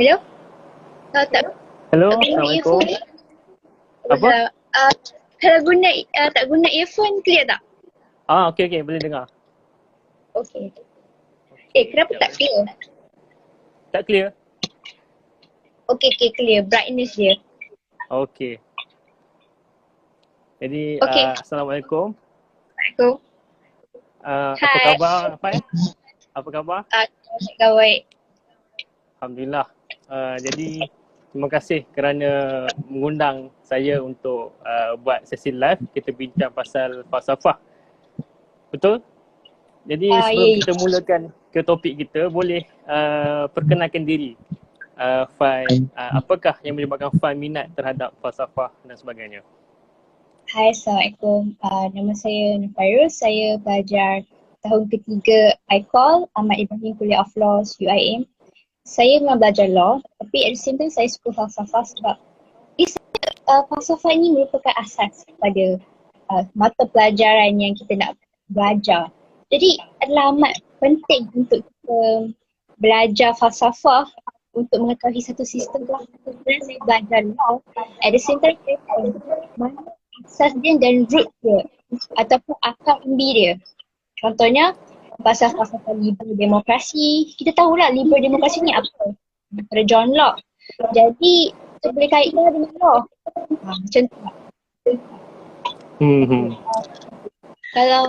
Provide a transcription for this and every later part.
Hello? Tak Hello, tak guna Assalamualaikum. earphone. Apa? Kalau tak guna earphone clear tak? Okey, boleh dengar. Okey. Okey, Kenapa sekejap tak clear? Tak clear? Okey, clear. Brightness dia. Okey. Jadi, Okey. Assalamualaikum. Assalamualaikum. Apa Hai. khabar, Afai? Apa khabar? Baik. Alhamdulillah. Jadi, terima kasih kerana mengundang saya untuk buat sesi live. Kita bincang pasal falsafah. Betul? Jadi, sebelum Ya. kita mulakan ke topik kita, boleh perkenalkan diri. Fai, apakah yang menyebabkan Fai minat terhadap falsafah dan sebagainya? Hai, Assalamualaikum. Nama saya Nufairuz. Saya pelajar tahun ketiga ICOL, Ahmad Ibrahim Kuliah of Law, UIM. Saya memang belajar law, tapi at the same time saya suka falsafah sebab falsafah ini merupakan asas pada mata pelajaran yang kita nak belajar. Jadi adalah amat penting untuk kita belajar falsafah untuk mengetahui satu sistem lah. Sebenarnya saya belajar law, at the same time saya tahu mana asas dia dan root dia ataupun akar umbi dia. Contohnya pasal falsafah liberal demokrasi, kita tahulah liberal demokrasi ni apa daripada John Locke. Jadi kita boleh kaitkan dengan law. Macam tu. Kalau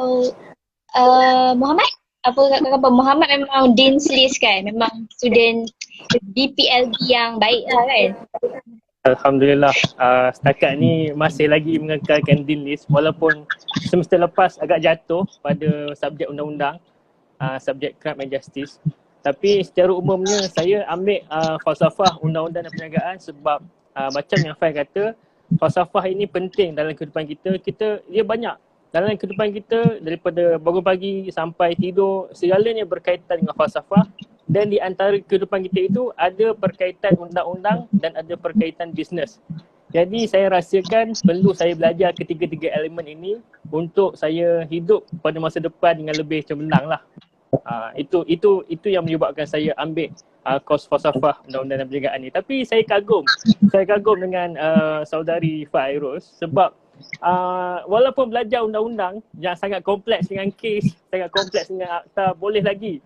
Muhammad, apa khabar? Muhammad memang Dean's List kan? Memang student BPLB yang baik lah kan? Alhamdulillah, setakat ni masih lagi mengekalkan Dean List walaupun semester lepas agak jatuh pada subjek undang-undang, subjek Crime and Justice. Tapi secara umumnya saya ambil falsafah undang-undang dan perniagaan sebab macam yang Fai kata, falsafah ini penting dalam kehidupan kita. Dia banyak dalam kehidupan kita, daripada bangun pagi sampai tidur, segalanya berkaitan dengan falsafah. Dan di antara kehidupan kita itu ada perkaitan undang-undang dan ada perkaitan bisnes. Jadi saya rasakan perlu saya belajar ketiga-tiga elemen ini untuk saya hidup pada masa depan dengan lebih cemerlang lah. Itu yang menyebabkan saya ambil kos falsafah undang-undang dan perniagaan ni. Tapi saya kagum dengan saudari Fairuz sebab walaupun belajar undang-undang yang sangat kompleks dengan kes, sangat kompleks dengan akta, boleh lagi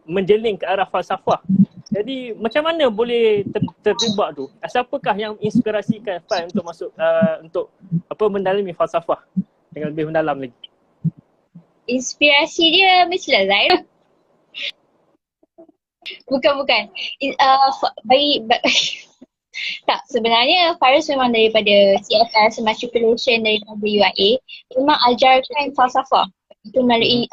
menjeling ke arah falsafah. Jadi macam mana boleh terjebak tu? Siapakah yang inspirasikan Fai untuk masuk untuk mendalami falsafah dengan lebih mendalam lagi? Inspirasi dia mestilah Zaira. Bukan. Tak, sebenarnya Fairuz memang daripada CFS Matriculation daripada UIA memang ajarkan falsafah. Itu melalui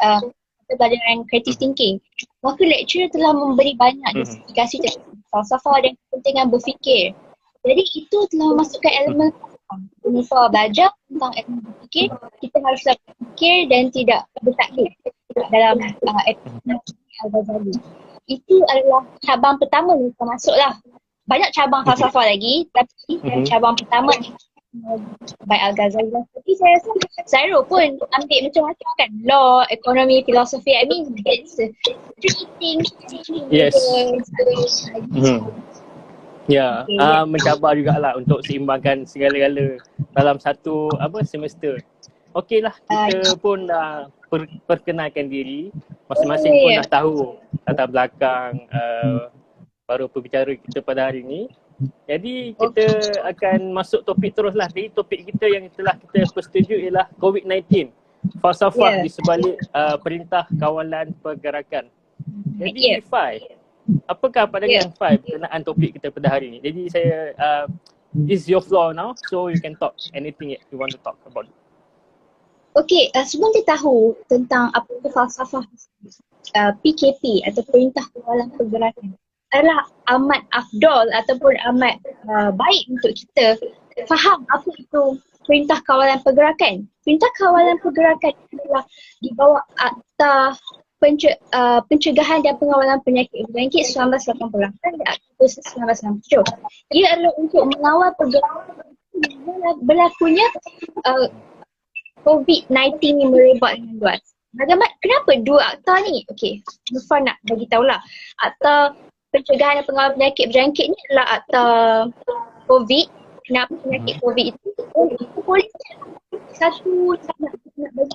pelajaran creative thinking. Maka lecturer telah memberi banyak justifikasi tentang falsafah dan kepentingan berfikir. Jadi itu telah memasukkan elemen falsafah. Belajar tentang elemen berfikir, kita haruslah berfikir dan tidak bertaklid dalam Al-Ghazali. Itu adalah cabang pertama yang kita masuklah. Banyak cabang falsafah lagi, tapi cabang pertama by Al-Ghazali. Tapi saya rasa Zairo pun ambil macam-macam kan, law, ekonomi, filosofi. I mean it's three things. Yes. Ya, mencabar jugalah untuk seimbangkan segala-gala dalam satu semester. Okeylah, kita pun dah perkenalkan diri, masing-masing pun dah tahu latar belakang para pembicara kita pada hari ini. Jadi kita akan masuk topik teruslah. Jadi topik kita yang telah kita persetujui ialah COVID-19, falsafah di sebalik Perintah Kawalan Pergerakan. Jadi Fai, apakah pandangan Fai berkenaan topik kita pada hari ini? Jadi saya this is your floor now, so you can talk anything you want to talk about. Okey, sebelum kita tahu tentang apa itu falsafah PKP atau Perintah Kawalan Pergerakan, adalah amat afdol ataupun amat baik untuk kita faham apa itu Perintah Kawalan Pergerakan. Perintah Kawalan Pergerakan adalah di bawah Akta Pencegahan dan Pengawalan Penyakit Berjangkit 1988 dan Akta Khusus 1997. Ia adalah untuk mengawal pergerakan berlakunya COVID-19 yang merebak dengan luas. Bagaimana, kenapa dua akta ni? Okey, Nufar nak bagi tahulah. Akta pencegahan dan pengawalan penyakit berjangkit ni adalah akta COVID. Kenapa penyakit COVID itu polis satu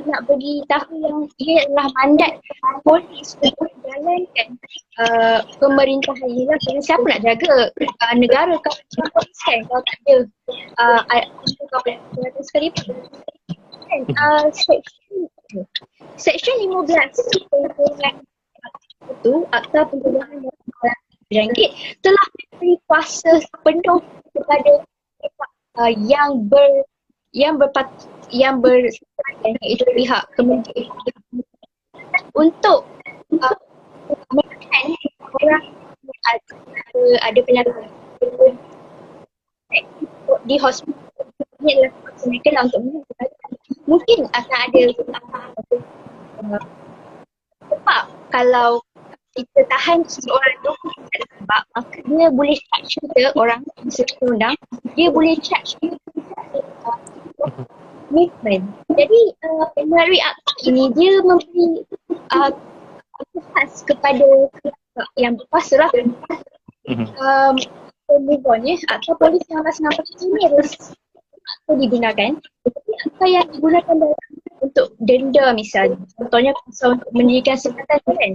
nak bagi tahu yang ia adalah mandat polis untuk menjalankan pemerintahan ini lah. Siapa nak jaga negara kalau polis kan, kalau tak ada sekalipun. Seksyen 15 itu akta pencegahan dan pengawalan berjangkit telah memberi kuasa penuh kepada yang bersangkutan iaitu pihak kementerian untuk menekan orang ada penyakit di hospital. Ini adalah mereka lah untuk mungkin akan ada sebab kalau kita tahan seseorang tu sebab maka dia boleh charge kita orang sesuai undang, dia boleh charge movement. Jadi melalui akta ini dia memberi khas kepada yang berkuasa lah. Move on ya, akta polis 1960 ini harus akta digunakan. Tetapi akta yang digunakan untuk denda misalnya, contohnya pasal untuk mendirikan sekatan kan.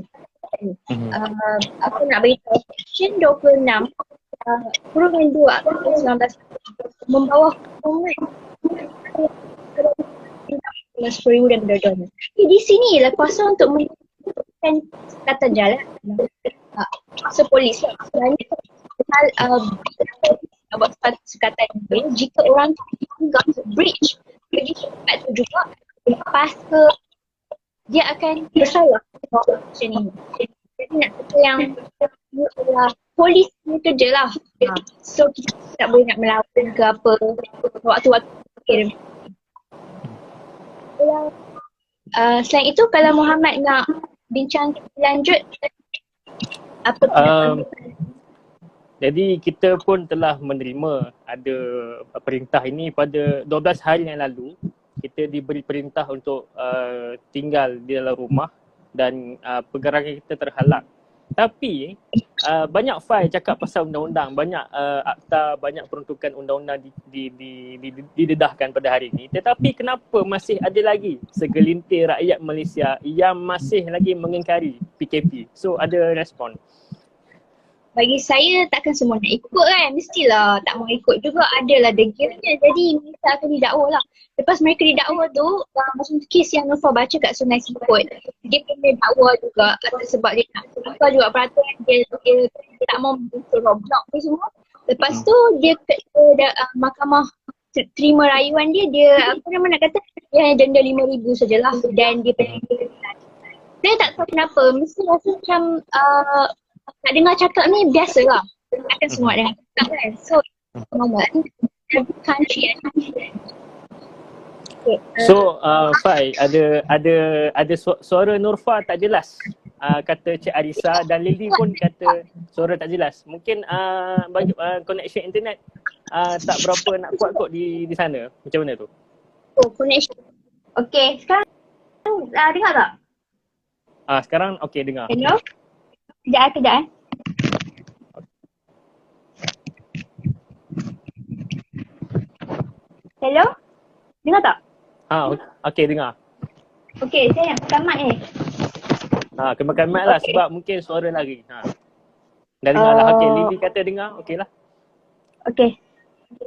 Aku nak beritahu Seksyen 26 kurungan 2 akta 19 membawa hukuman RM10,000 dan benda-benda. Di sini ialah kuasa untuk mendirikan sekatan jalan. Kuasa polis lah. Buat satu sekatan ini, jika orang dianggap breach pergi tempat tu juga, lepas ke dia akan bersalah macam ni. Jadi nak kata yang polis ni kerja lah. So kita tak boleh nak melawan ke apa waktu-waktu. Selain itu kalau Muhammad nak bincang lanjut apa jadi kita pun telah menerima ada perintah ini pada 12 hari yang lalu. Kita diberi perintah untuk tinggal di dalam rumah dan pergerakan kita terhalang. Tapi banyak fail cakap pasal undang-undang, banyak akta, banyak peruntukan undang-undang didedahkan pada hari ini. Tetapi kenapa masih ada lagi segelintir rakyat Malaysia yang masih lagi mengingkari PKP? So ada respon. Bagi saya takkan semua nak ikut kan, mestilah tak mau ikut juga, adalah degilnya. Jadi mereka akan didakwa lah. Lepas mereka didakwa tu, macam kes yang Nova baca kat Sungai Siput, dia kena dakwa juga sebab dia nak tukar juga peraturan, dia tak mau bentuk roadblock ni semua. Lepas tu dia mahkamah terima rayuan dia apa nama nak kata, dia hanya denda RM5,000 sajalah dan dia pergi. Saya tak tahu kenapa, mesti rasa macam nak dengar cakap ni biasalah. Akan semua dengar cakap kan. So, every country So, Fai, ada suara Nurfa tak jelas. Kata Cik Arisa dan Lily pun kata suara tak jelas. Mungkin bagi connection internet tak berapa nak kuat kot di sana. Macam mana tu? Oh, connection. Okay, sekarang dengar tak? Sekarang okay dengar. Hello? Kejap. Hello? Dengar tak? Okay dengar. Okay, saya nak pakai mic ni. Kemakan mic lah sebab mungkin suara lari. Dah dengar lah. Okay, Lily kata dengar. Okay lah. Okay.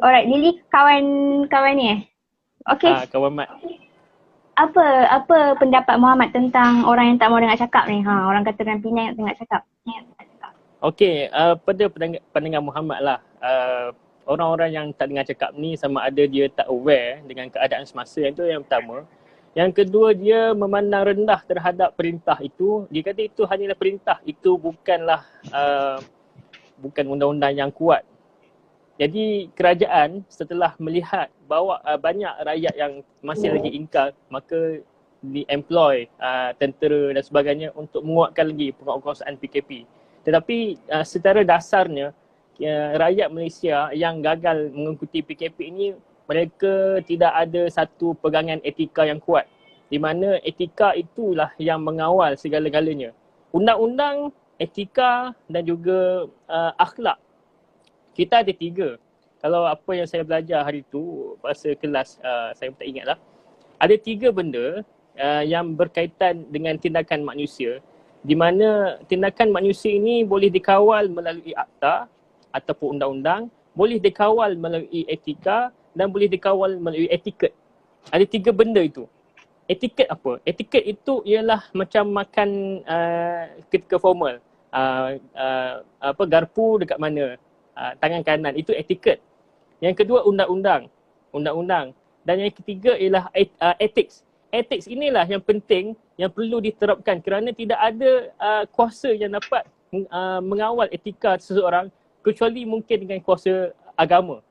Alright, Lily kawan ni Okay. Kawan Mat. Apa pendapat Muhammad tentang orang yang tak mau dengar cakap ni? Orang kata dengan Penang nak dengar cakap. Okey, pada pandangan Muhammad lah, orang-orang yang tak dengar cakap ni sama ada dia tak aware dengan keadaan semasa, yang tu yang pertama. Yang kedua, dia memandang rendah terhadap perintah itu. Dia kata itu hanyalah perintah, itu bukanlah bukan undang-undang yang kuat. Jadi kerajaan setelah melihat bahawa banyak rakyat yang masih lagi ingkar, maka di-employ tentera dan sebagainya untuk menguatkan lagi penguasaan PKP. Tetapi secara dasarnya rakyat Malaysia yang gagal mengikuti PKP ini, mereka tidak ada satu pegangan etika yang kuat, di mana etika itulah yang mengawal segala-galanya. Undang-undang etika dan juga akhlak. Kita ada 3. Kalau apa yang saya belajar hari tu masa kelas, saya tak ingat lah. Ada 3 benda yang berkaitan dengan tindakan manusia, di mana tindakan manusia ini boleh dikawal melalui akta ataupun undang-undang, boleh dikawal melalui etika dan boleh dikawal melalui etiket. Ada 3 benda itu. Etiket apa? Etiket itu ialah macam makan ketika formal. Garpu dekat mana? Tangan kanan, itu etiket. Yang kedua undang-undang. Undang-undang. Dan yang ketiga ialah ethics. Ethics inilah yang penting, yang perlu diterapkan kerana tidak ada kuasa yang dapat mengawal etika seseorang kecuali mungkin dengan kuasa agama.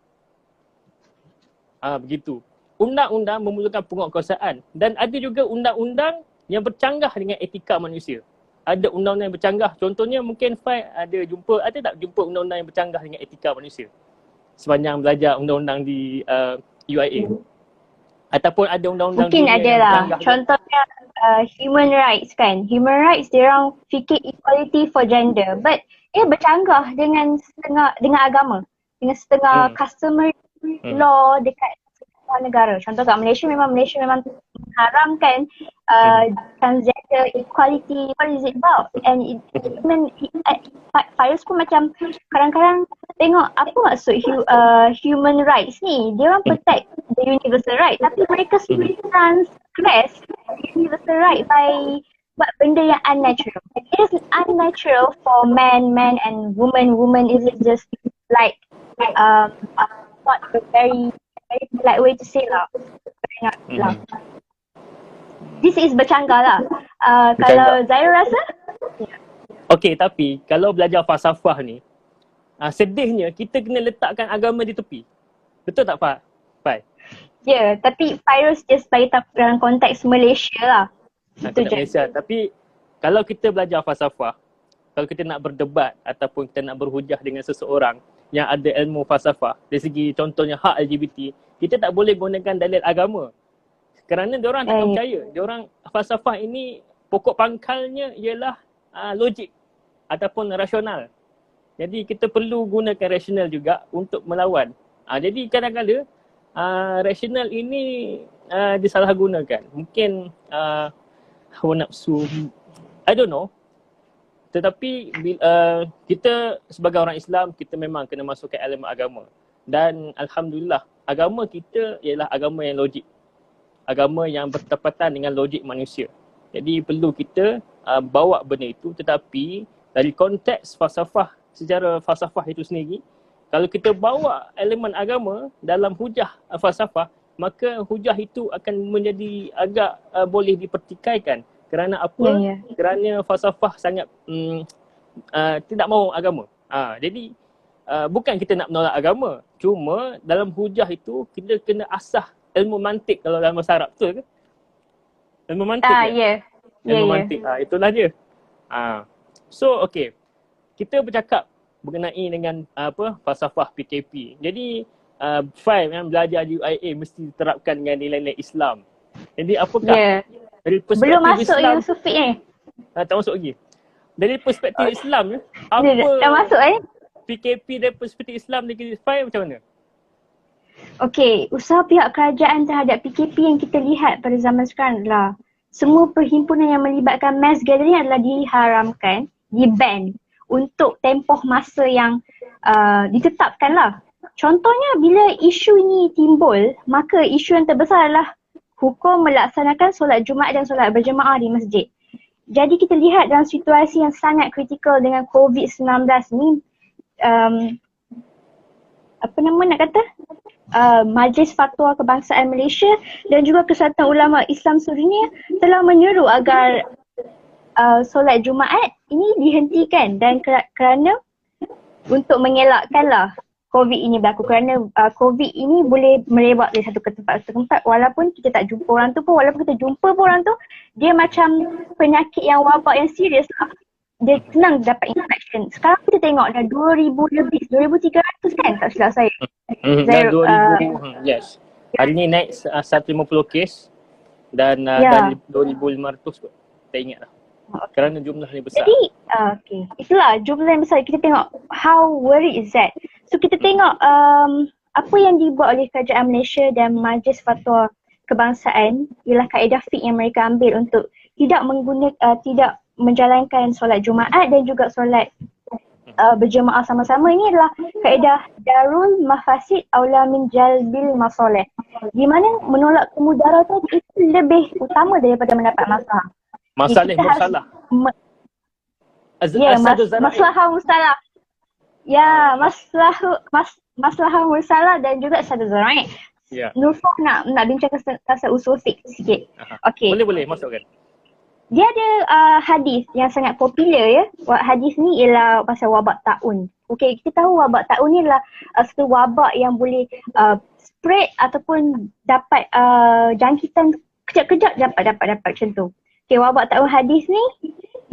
Begitu. Undang-undang memerlukan penguatkuasaan dan ada juga undang-undang yang bercanggah dengan etika manusia. Ada undang-undang yang bercanggah. Contohnya mungkin Fai ada tak jumpa undang-undang yang bercanggah dengan etika manusia sepanjang belajar undang-undang di UIA? Ataupun ada undang-undang mungkin dunia ada yang lah. bercanggah? Contohnya human rights kan. Human rights dia orang fikir equality for gender, but dia bercanggah dengan agama, dengan setengah customary law dekat negara. Contoh kat Malaysia memang mengharamkan transgender equality. What is it about? And Fairuz pun macam kadang-kadang tengok apa maksud human rights ni. Dia orang protect the universal right, tapi mereka sendiri transgress universal right by buat benda yang unnatural. It is unnatural for man and woman. Woman is just like not a very polite way to say lah. This is bercanggah lah. Kalau Zairul rasa? Okey, tapi kalau belajar falsafah ni, sedihnya kita kena letakkan agama di tepi. Betul tak Pak? Pai? Ya, tapi Fairuz just bagi tahu dalam konteks Malaysia lah. Itu je. Malaysia. Tapi kalau kita belajar falsafah, kalau kita nak berdebat ataupun kita nak berhujah dengan seseorang yang ada ilmu falsafah, dari segi contohnya hak LGBT, kita tak boleh gunakan dalil agama. Kerana diorang tak percaya. Diorang falsafah ini pokok pangkalnya ialah logik ataupun rasional. Jadi kita perlu gunakan rasional juga untuk melawan. Jadi kadang-kadang rasional ini disalahgunakan. Mungkin hawa nafsu, I don't know. Tetapi kita sebagai orang Islam, kita memang kena masukkan elemen agama. Dan Alhamdulillah, agama kita ialah agama yang logik. Agama yang bertepatan dengan logik manusia. Jadi perlu kita bawa benda itu, tetapi dari konteks falsafah, secara falsafah itu sendiri, kalau kita bawa elemen agama dalam hujah falsafah, maka hujah itu akan menjadi agak boleh dipertikaikan. Kerana apa? Kerana falsafah sangat tidak mahu agama. Jadi bukan kita nak menolak agama, cuma dalam hujah itu kita kena asah ilmu mantik, kalau dalam bahasa Arab, betul ke? Ilmu mantik ilmu mantik. Itulah dia. So okay, kita bercakap mengenai dengan falsafah PKP. Jadi Fai yang belajar di UIA mesti diterapkan dengan nilai-nilai Islam. Jadi apakah dari perspektif belum masuk Islam, Yusufi ni. tak masuk lagi. Dari perspektif Islam, apa Dah masuk PKP dari perspektif Islam negeri Fai macam mana? Okey, usaha pihak kerajaan terhadap PKP yang kita lihat pada zaman sekarang adalah semua perhimpunan yang melibatkan mass gathering adalah diharamkan, di-ban untuk tempoh masa yang ditetapkan lah. Contohnya bila isu ini timbul, maka isu yang terbesar adalah hukum melaksanakan solat Jumaat dan solat berjemaah di masjid. Jadi kita lihat dalam situasi yang sangat kritikal dengan COVID-19 ni, Majlis Fatwa Kebangsaan Malaysia dan juga Kesatuan Ulama Islam Sedunia telah menyeru agar solat Jumaat ini dihentikan dan kerana untuk mengelakkanlah COVID ini berlaku, kerana COVID ini boleh merebak dari satu tempat ke tempat walaupun kita tak jumpa orang tu pun, walaupun kita jumpa pun orang tu, dia macam penyakit yang wabak yang serius lah. Dia senang dapat infection. Sekarang kita tengok dah 2,000 lebih, 2,300 kan tak silap saya. Dah 2,000, yes. Hari ni naik 150 kes dan dari 2,500 kot. Tak ingat lah. kerana jumlahnya besar. Jadi, okay. Itulah jumlah yang besar. Kita tengok how worried is that. So kita tengok apa yang dibuat oleh Kerajaan Malaysia dan Majlis Fatwa Kebangsaan ialah kaedah fiqh yang mereka ambil untuk tidak tidak menjalankan solat Jumaat dan juga solat berjemaah sama-sama. Ini adalah kaedah darul mafasid aula min jalbil masoleh, di mana menolak kemudaratan itu lebih utama daripada mendapat masalah. Masalah musalah. Maslahah musalah. Ya, maslahah musalah dan juga sadar zara'i. Ya. Nurfa nak bincang pasal usul fiqh sikit. Okey. Boleh masukkan. Dia ada hadis yang sangat popular ya. Hadis ni ialah pasal wabak taun. Okey, kita tahu wabak taun ni adalah satu wabak yang boleh spread ataupun dapat jangkitan kejap-kejap dapat macam tu. Okey, wabak taun hadis ni,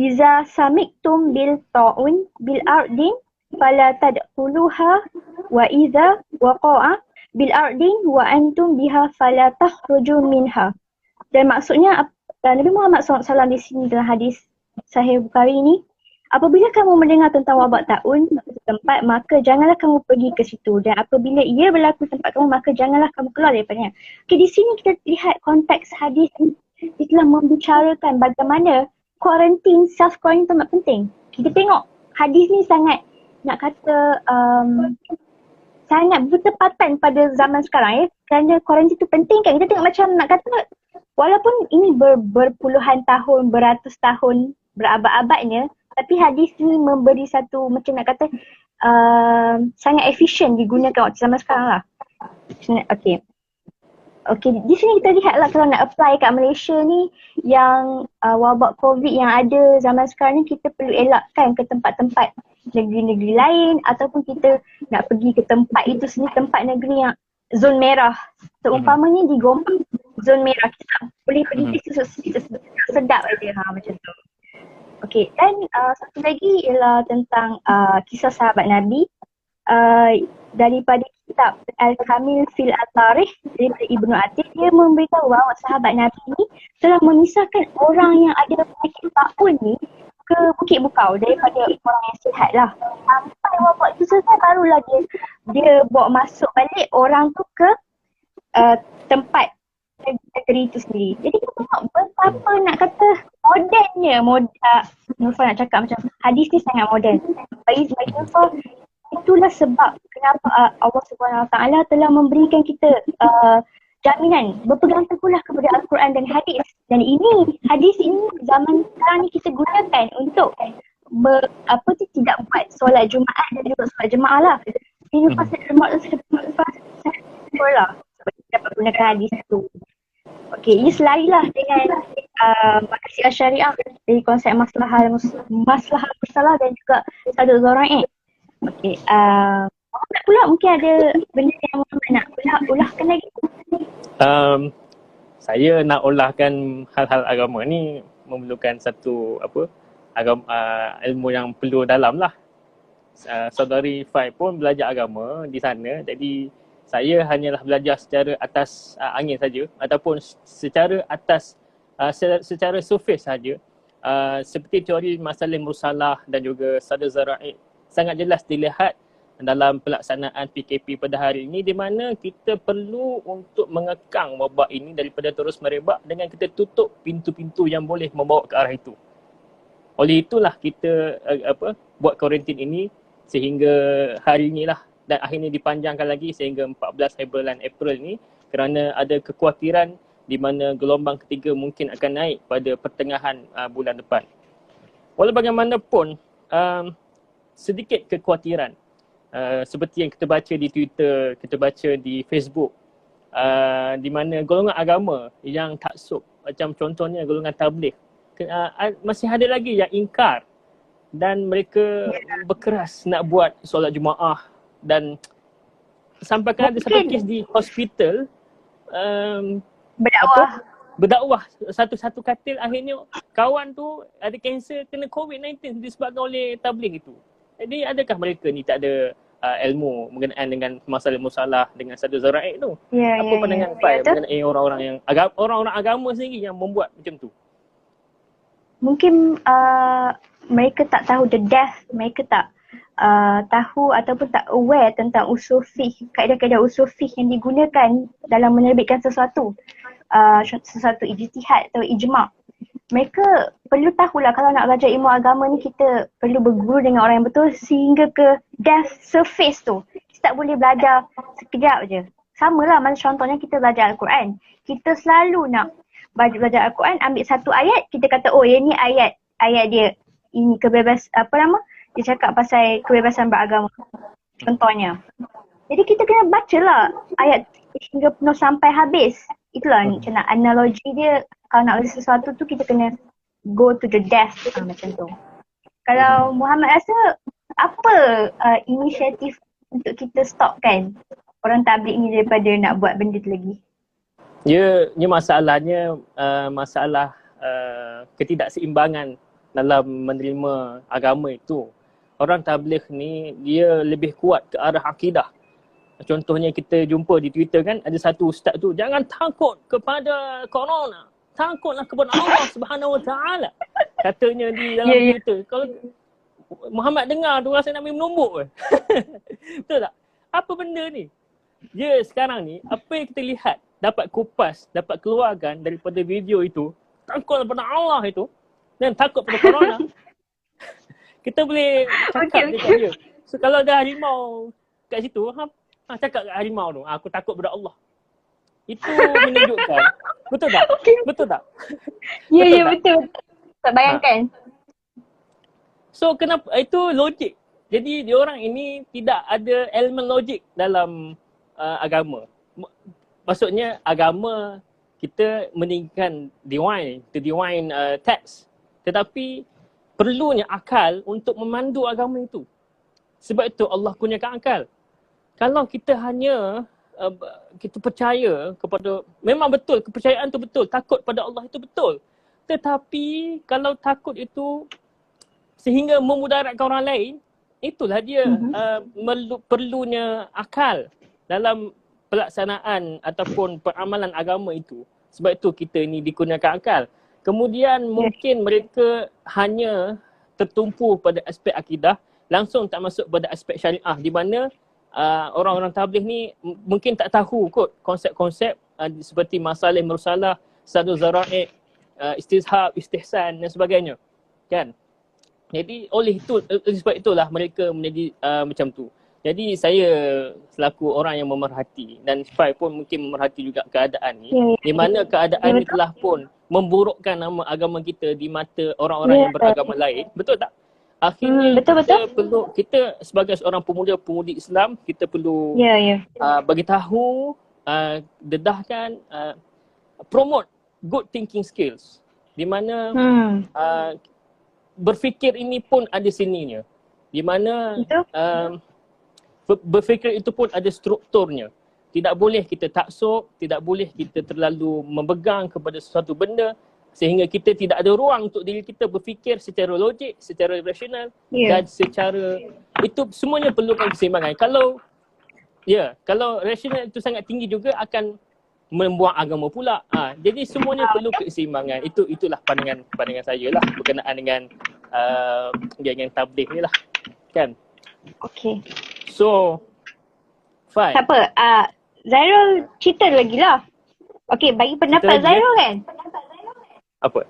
iza samiktum bil taun bil ardin fala tadkhuluha wa iza waqa'a bil ardin wa antum biha fala takhruju minha. Dan maksudnya Nabi Muhammad SAW di sini dalam hadis Sahih Bukhari ni, apabila kamu mendengar tentang wabak taun di tempat, maka janganlah kamu pergi ke situ, dan apabila ia berlaku di tempat kamu, maka janganlah kamu keluar daripadanya. Okay, di sini kita lihat konteks hadis ni, dia telah membicarakan bagaimana quarantine, self quarantine itu sangat penting. Kita tengok hadis ni sangat nak kata sangat bertepatan pada zaman sekarang ya, kerana quarantine itu penting kan. Kita tengok macam nak kata walaupun ini berpuluhan tahun, beratus tahun, berabad-abadnya, tapi hadis ni memberi satu macam nak kata sangat efisien digunakan waktu zaman sekarang lah. Okay, di sini kita lihat lah kalau nak apply kat Malaysia ni, yang wabak COVID yang ada zaman sekarang ni, kita perlu elakkan ke tempat-tempat negeri-negeri lain, ataupun kita nak pergi ke tempat itu sendiri, tempat negeri yang zon merah. Seumpamanya di Gombak, zon merah, kita boleh pergi sedap aja macam tu. Okay, dan satu lagi ialah tentang kisah sahabat Nabi daripada kitab Al-Kamil fil At-Tarikh daripada Ibnu Athir. Dia memberitahu bahawa sahabat Nabi ni telah memisahkan orang yang ada penyakit taun ni ke Bukit Bukau daripada orang yang sihat lah. Sampai wabak tu selesai, barulah dia bawa masuk balik orang tu ke tempat negeri itu sendiri. Jadi kita tengok betapa nak kata modernnya, Nurfa nak cakap macam hadis ni sangat moden. Bagi Nurfa, itulah sebab kenapa Allah SWT telah memberikan kita jaminan berpegang teguhlah kepada Al-Quran dan hadis. Dan hadis ini zaman sekarang ni kita gunakan untuk tidak buat solat Jumaat dan juga solat jemaah lah. Jadi lepas lah dapat gunakan hadis tu. Okey, ini selarilah dengan makasih syariah dari konsep maslahah musalah dan juga sadar zara'i. Okey, Muhammad pula mungkin ada benda yang Muhammad nak ulahkan lagi. Saya nak ulahkan hal-hal agama ni memerlukan satu ilmu yang perlu dalam lah. Saudari Fai pun belajar agama di sana, jadi saya hanyalah belajar secara atas angin saja, ataupun secara atas secara surface saja. Seperti teori masalah mursalah dan juga sadar zara'i sangat jelas dilihat dalam pelaksanaan PKP pada hari ini, di mana kita perlu untuk mengekang wabak ini daripada terus merebak dengan kita tutup pintu-pintu yang boleh membawa ke arah itu. Oleh itulah kita buat kuarantin ini sehingga hari inilah, dan akhirnya dipanjangkan lagi sehingga 14 bulan April ni, kerana ada kekhawatiran di mana gelombang ketiga mungkin akan naik pada pertengahan bulan depan. Walau bagaimanapun, sedikit kekhawatiran seperti yang kita baca di Twitter, kita baca di Facebook, di mana golongan agama yang taksub, macam contohnya golongan tabligh, masih ada lagi yang ingkar dan mereka berkeras nak buat solat Jumaah, dan sampai kan ada satu kes di hospital berdakwah satu katil, akhirnya kawan tu ada kanser, kena COVID-19 disebabkan oleh tabligh itu. Jadi adakah mereka ni tak ada ilmu mengenai dengan masalah musalah dengan sadar zara'i tu? Apa pandangan Fai mengenai orang-orang agama sendiri yang membuat macam tu? mungkin mereka tak tahu the depth, mereka tak tahu ataupun tak aware tentang usul fiqh, kaedah-kaedah usul fiqh yang digunakan dalam menerbitkan sesuatu ijtihad atau ijma'. Mereka perlu tahulah kalau nak belajar ilmu agama ni kita perlu berguru dengan orang yang betul sehingga ke depth surface tu. Kita tak boleh belajar sekejap je. Sama lah macam contohnya kita belajar Al-Quran. Kita selalu nak belajar Al-Quran, ambil satu ayat, kita kata oh yang ni ayat dia ini dia cakap pasal kebebasan beragama. Contohnya. Jadi kita kena bacalah ayat hingga penuh sampai habis. Itulah macam nak analogi dia, kalau nak belajar sesuatu tu kita kena go to the depth macam tu. Kalau Muhammad rasa apa inisiatif untuk kita stopkan orang tabligh ni daripada nak buat benda tu lagi? Ya, masalahnya masalah ketidakseimbangan dalam menerima agama itu. Orang tabligh ni dia lebih kuat ke arah akidah. Contohnya kita jumpa di Twitter kan, ada satu ustaz tu, jangan takut kepada corona, takutlah kepada Allah Subhanahu Wa Taala. Katanya di dalam Twitter. Kalau Muhammad dengar tu rasa nak menumbuk. Betul tak? Apa benda ni? Ya, sekarang ni apa yang kita lihat, dapat kupas, dapat keluarkan daripada video itu, takut kepada Allah itu dan takut pada corona. Kita boleh cakap dekat dia. So kalau ada harimau kat situ, cakap kat harimau tu, aku takut pada Allah. Itu menunjukkan, betul tak? Betul tak? Ya, betul. Tak bayangkan. So kenapa, itu logik. Jadi diorang ini tidak ada elemen logik dalam agama. Maksudnya agama kita meninggikan divine text. Tetapi perlunya akal untuk memandu agama itu. Sebab itu Allah kurniakan akal. Kalau kita hanya kita percaya kepada, memang betul kepercayaan tu betul, takut pada Allah itu betul. Tetapi kalau takut itu sehingga memudaratkan orang lain, itulah dia perlunya akal dalam pelaksanaan ataupun peramalan agama itu. Sebab itu kita ni dikurniakan akal. Kemudian mungkin mereka hanya tertumpu pada aspek akidah, langsung tak masuk pada aspek syariah, di mana orang-orang tabligh ni mungkin tak tahu kot konsep-konsep seperti masalah mursalah, sadul zara'i, istizhab, istihsan dan sebagainya. Kan? Jadi oleh sebab itulah mereka menjadi macam tu. Jadi saya selaku orang yang memerhati dan Fai pun mungkin memerhati juga keadaan ni, di mana keadaan ni telah pun memburukkan nama agama kita di mata orang-orang yang beragama lain. Betul tak? Akhirnya kita sebagai seorang pemuda-pemudi Islam, kita perlu bagi tahu, dedahkan, promote good thinking skills, di mana berfikir ini pun ada seninya, di mana berfikir itu pun ada strukturnya. Tidak boleh kita taksub, tidak boleh kita terlalu memegang kepada sesuatu benda sehingga kita tidak ada ruang untuk diri kita berfikir secara logik, secara rasional dan secara, itu semuanya perlukan keseimbangan. Kalau rasional itu sangat tinggi juga akan membuang agama pula. Jadi semuanya perlu keseimbangan. Itulah pandangan saya lah berkenaan dengan tabligh ni lah. Kan? Okay. So, Fai. Tak apa. Zairul cerita lagi lah. Okay, bagi pendapat Zairul kan? Apa?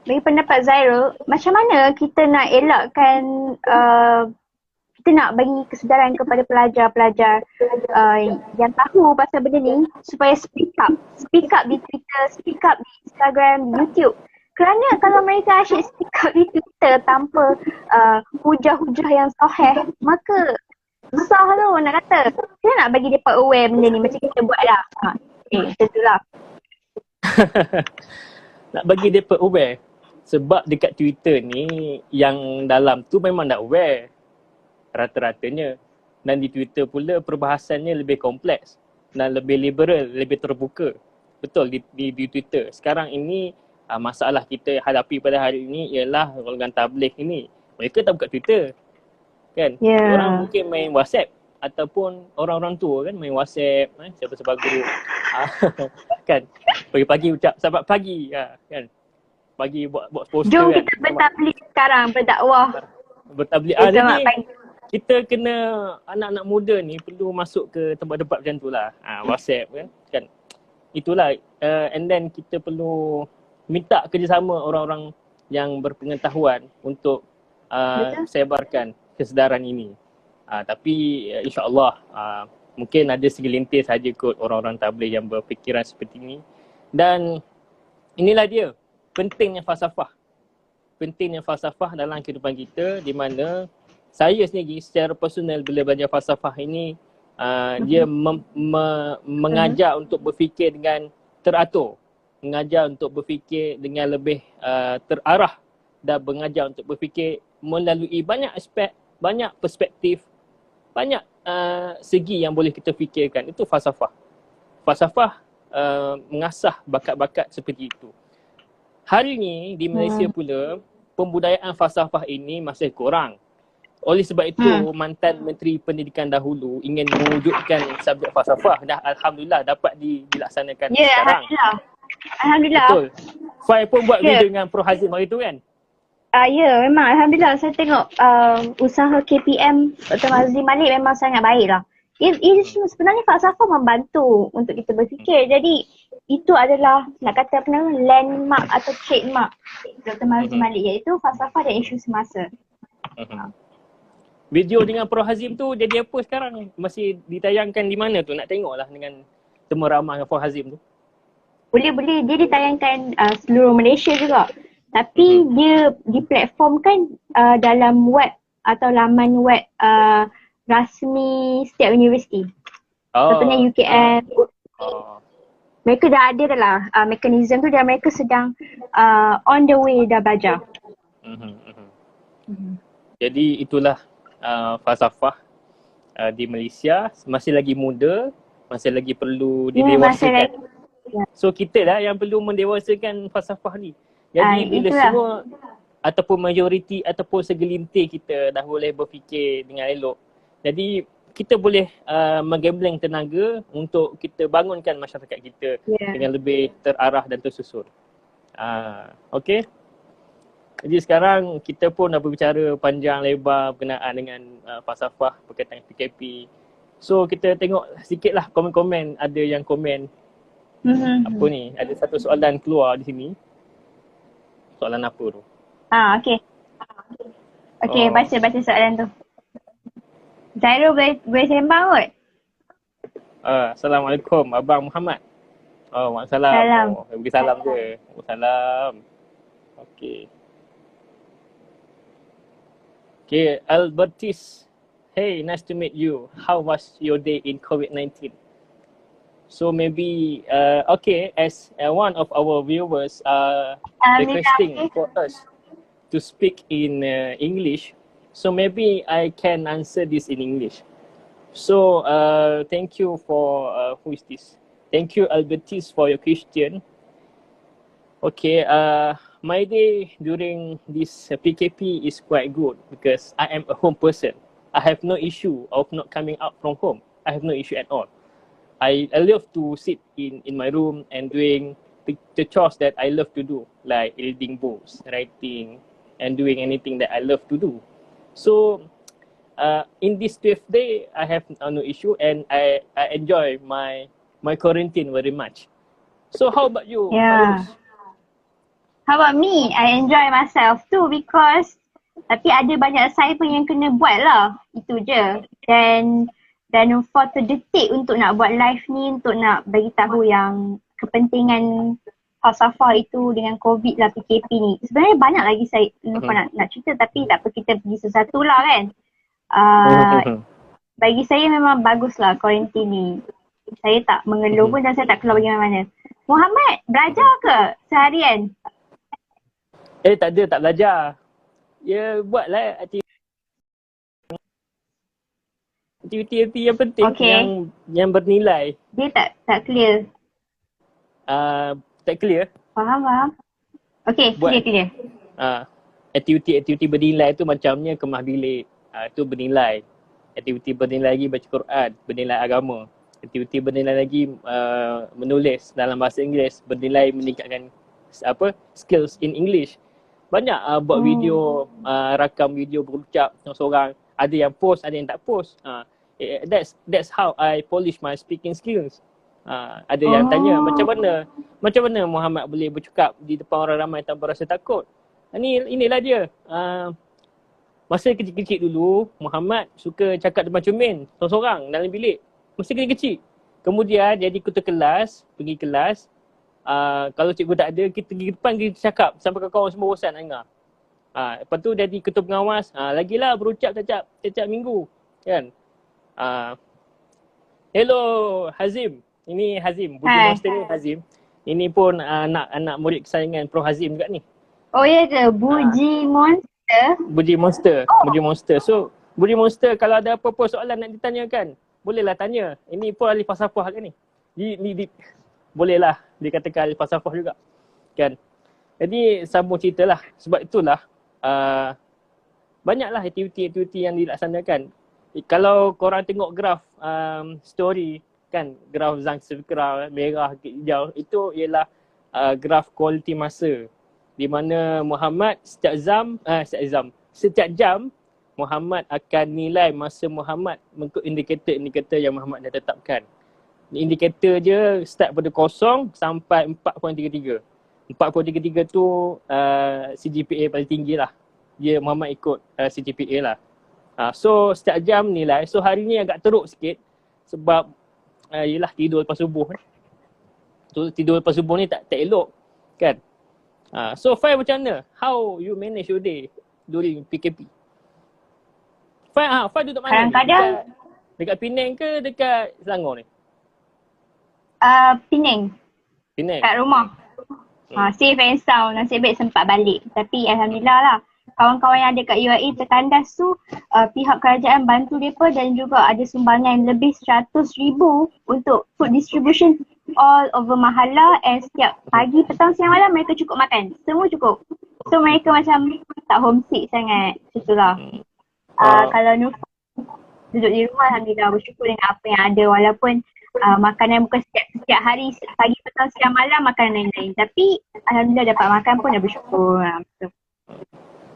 Bagi pendapat Zairul, macam mana kita nak elakkan, kita nak bagi kesedaran kepada pelajar-pelajar yang tahu pasal benda ni supaya speak up di Twitter, speak up di Instagram, di YouTube. Kerana kalau mereka asyik speak up di Twitter tanpa hujah-hujah yang sahih, maka susah tu nak kata. Kita nak bagi mereka aware benda ni macam kita buat lah. Macam tu lah. Nak bagi mereka aware. Sebab dekat Twitter ni yang dalam tu memang nak aware rata-ratanya. Dan di Twitter pula perbahasannya lebih kompleks dan lebih liberal, lebih terbuka. Betul di Twitter. Sekarang ini masalah kita hadapi pada hari ini ialah golongan tabligh ini. Mereka tak buka Twitter. Kan? Orang mungkin main WhatsApp ataupun orang-orang tua kan main WhatsApp, siapa-siapa guru. Kan? Pagi-pagi ucap selamat pagi kan. bagi buat poster Jom kan. kita bertablik sekarang, berdakwah. Bertablik. Bersama Jadi pagi. kita kena, anak-anak muda ni perlu masuk ke tempat-tempat macam tu lah. WhatsApp kan. Itulah. And then kita perlu minta kerjasama orang-orang yang berpengetahuan untuk sebarkan kesedaran ini. Tapi insyaAllah mungkin ada segelintir saja kot orang-orang tabligh yang berfikiran seperti ini. Dan inilah dia pentingnya falsafah. Pentingnya falsafah dalam kehidupan kita, di mana saya sendiri secara personal bila belajar falsafah ini, dia mengajar untuk berfikir dengan teratur, mengajar untuk berfikir dengan lebih terarah, dan mengajar untuk berfikir melalui banyak aspek, banyak perspektif, banyak segi yang boleh kita fikirkan. Itu falsafah. Falsafah mengasah bakat-bakat seperti itu. Hari ini di Malaysia pula, pembudayaan falsafah ini masih kurang. Oleh sebab itu, mantan Menteri Pendidikan dahulu ingin mewujudkan subjek falsafah. Dah Alhamdulillah dapat dilaksanakan sekarang. Alhamdulillah. Betul. Fai pun buat video dengan Prof Hazim hari tu kan? Ya, memang Alhamdulillah saya tengok usaha KPM Dr. Mazli Malik memang sangat baik lah. Sebenarnya falsafah membantu untuk kita berfikir. Jadi itu adalah nak kata apa nama, landmark atau trademark Dr. Mazli Malik, iaitu falsafah dan isu semasa. Video dengan Prof Hazim tu jadi apa sekarang? Masih ditayangkan di mana tu? Nak tengok lah dengan temu ramah dengan Prof Hazim tu. Boleh, dia ditayangkan seluruh Malaysia juga. Tapi dia diplatformkan dalam web atau laman web rasmi setiap universiti. Contohnya UKM. Mereka dah ada dah lah mekanisme tu, dan mereka sedang on the way dah belajar. Jadi itulah falsafah di Malaysia, masih lagi muda, masih lagi perlu didewasakan. So kita lah yang perlu mendewasakan falsafah ni. Jadi bila itulah. semua ataupun majoriti ataupun segelintir kita dah boleh berfikir dengan elok, jadi kita boleh menggambleng tenaga untuk kita bangunkan masyarakat kita dengan lebih terarah dan tersusun. Okay. Jadi sekarang kita pun dah berbicara panjang lebar berkenaan dengan falsafah berkaitan dengan PKP. So kita tengok sikitlah komen-komen, ada yang komen apa ni, ada satu soalan keluar di sini. Soalan apa tu? Okay. Okay, baca soalan tu. Zairul boleh sembang kot? Assalamualaikum Abang Muhammad. Waalaikumsalam. Salam. Bagi salam je. Waalaikumsalam. Okay. Okay, Albertis. Hey, nice to meet you. How was your day in COVID-19? So maybe, okay, as one of our viewers requesting for us to speak in English, so maybe I can answer this in English. So thank you for, who is this? Thank you Albertis for your question. Okay, my day during this PKP is quite good because I am a home person. I have no issue of not coming out from home. I have no issue at all. I love to sit in my room and doing the chores that I love to do, like reading books, writing, and doing anything that I love to do. So in this 12th day, I have no issue and I enjoy my quarantine very much. So how about you? Fairuz? How about me? I enjoy myself too because tapi ada banyak assignment yang kena buat lah. Itu je. Dan for terdetik untuk nak buat live ni, untuk nak bagi tahu yang kepentingan falsafah itu dengan COVID lah, PKP ni. Sebenarnya banyak lagi saya nak cerita, tapi tak apa, kita pergi satu-satu lah kan. Bagi saya memang bagus lah quarantine ni. Saya tak mengeluh pun dan saya tak keluar pergi mana-mana. Muhammad, belajar ke seharian? Tak ada, tak belajar. Ya, buatlah aktiviti yang penting, yang bernilai. Dia tak clear. Tak clear? Faham. Okay, clear. Aktiviti bernilai tu macamnya kemah bilik. Itu bernilai. Aktiviti bernilai lagi baca Quran, bernilai agama. Aktiviti bernilai lagi menulis dalam bahasa Inggeris, bernilai meningkatkan skills in English. Banyak buat video, rakam video berucap seorang-seorang. Ada yang post, ada yang tak post. That's how I polish my speaking skills. Ada yang tanya macam mana Muhammad boleh bercakap di depan orang ramai tanpa rasa takut. Inilah dia. Masa kecil-kecil dulu, Muhammad suka cakap depan cermin seorang-seorang dalam bilik. Masa kecil-kecil. Kemudian jadi ketua kelas, pergi kelas. Kalau cikgu tak ada, kita pergi depan, kita cakap sampai kawan-kawan semua bosan nak dengar. Lepas tu jadi ketua pengawas, lagilah berucap setiap minggu. Kan? Hello Hazim. Ini Hazim, Budi Monster ni Hazim. Ini pun anak murid kesayangan Prof Hazim juga ni. Oh ya ke? Budi Monster? Budi Monster. So, Budi Monster kalau ada apa-apa soalan nak ditanyakan, bolehlah tanya. Ini pun ahli falsafah kan ni. Bolehlah dikatakan ahli falsafah juga. Kan? Jadi sambung cerita lah. Sebab itulah banyaklah aktiviti-aktiviti yang dilaksanakan. Kalau korang tengok graf story kan, graf Zhang-Circle merah, hijau, itu ialah graf kualiti masa. Di mana Muhammad setiap jam Muhammad akan nilai masa Muhammad mengikut indikator yang Muhammad dah tetapkan. Indikator je start pada 0 sampai 4.33. 4.33 tu CGPA paling tinggi lah. Dia Muhammad ikut CGPA lah. So setiap jam nilai. So hari ni agak teruk sikit sebab yelah tidur lepas subuh. Tidur lepas subuh ni tak elok kan. So Fai macam mana? How you manage your day during PKP? Fai duduk mana? Kadang-kadang dekat Penang ke dekat Selangor ni? Penang. Penang. Kat rumah. Safe and sound. Nasib baik sempat balik. Tapi Alhamdulillah lah. Kawan-kawan yang ada kat UAE tertandas tu, pihak kerajaan bantu mereka dan juga ada sumbangan lebih 100,000 untuk food distribution all over Mahala, and setiap pagi, petang, siang, malam mereka cukup makan. Semua cukup. So mereka macam tak homesick sangat. Itulah. Kalau Nufa duduk di rumah, Alhamdulillah bersyukur dengan apa yang ada, walaupun makanan bukan setiap hari, pagi, petang, siang, malam makanan lain-lain. Tapi Alhamdulillah dapat makan pun dah bersyukur.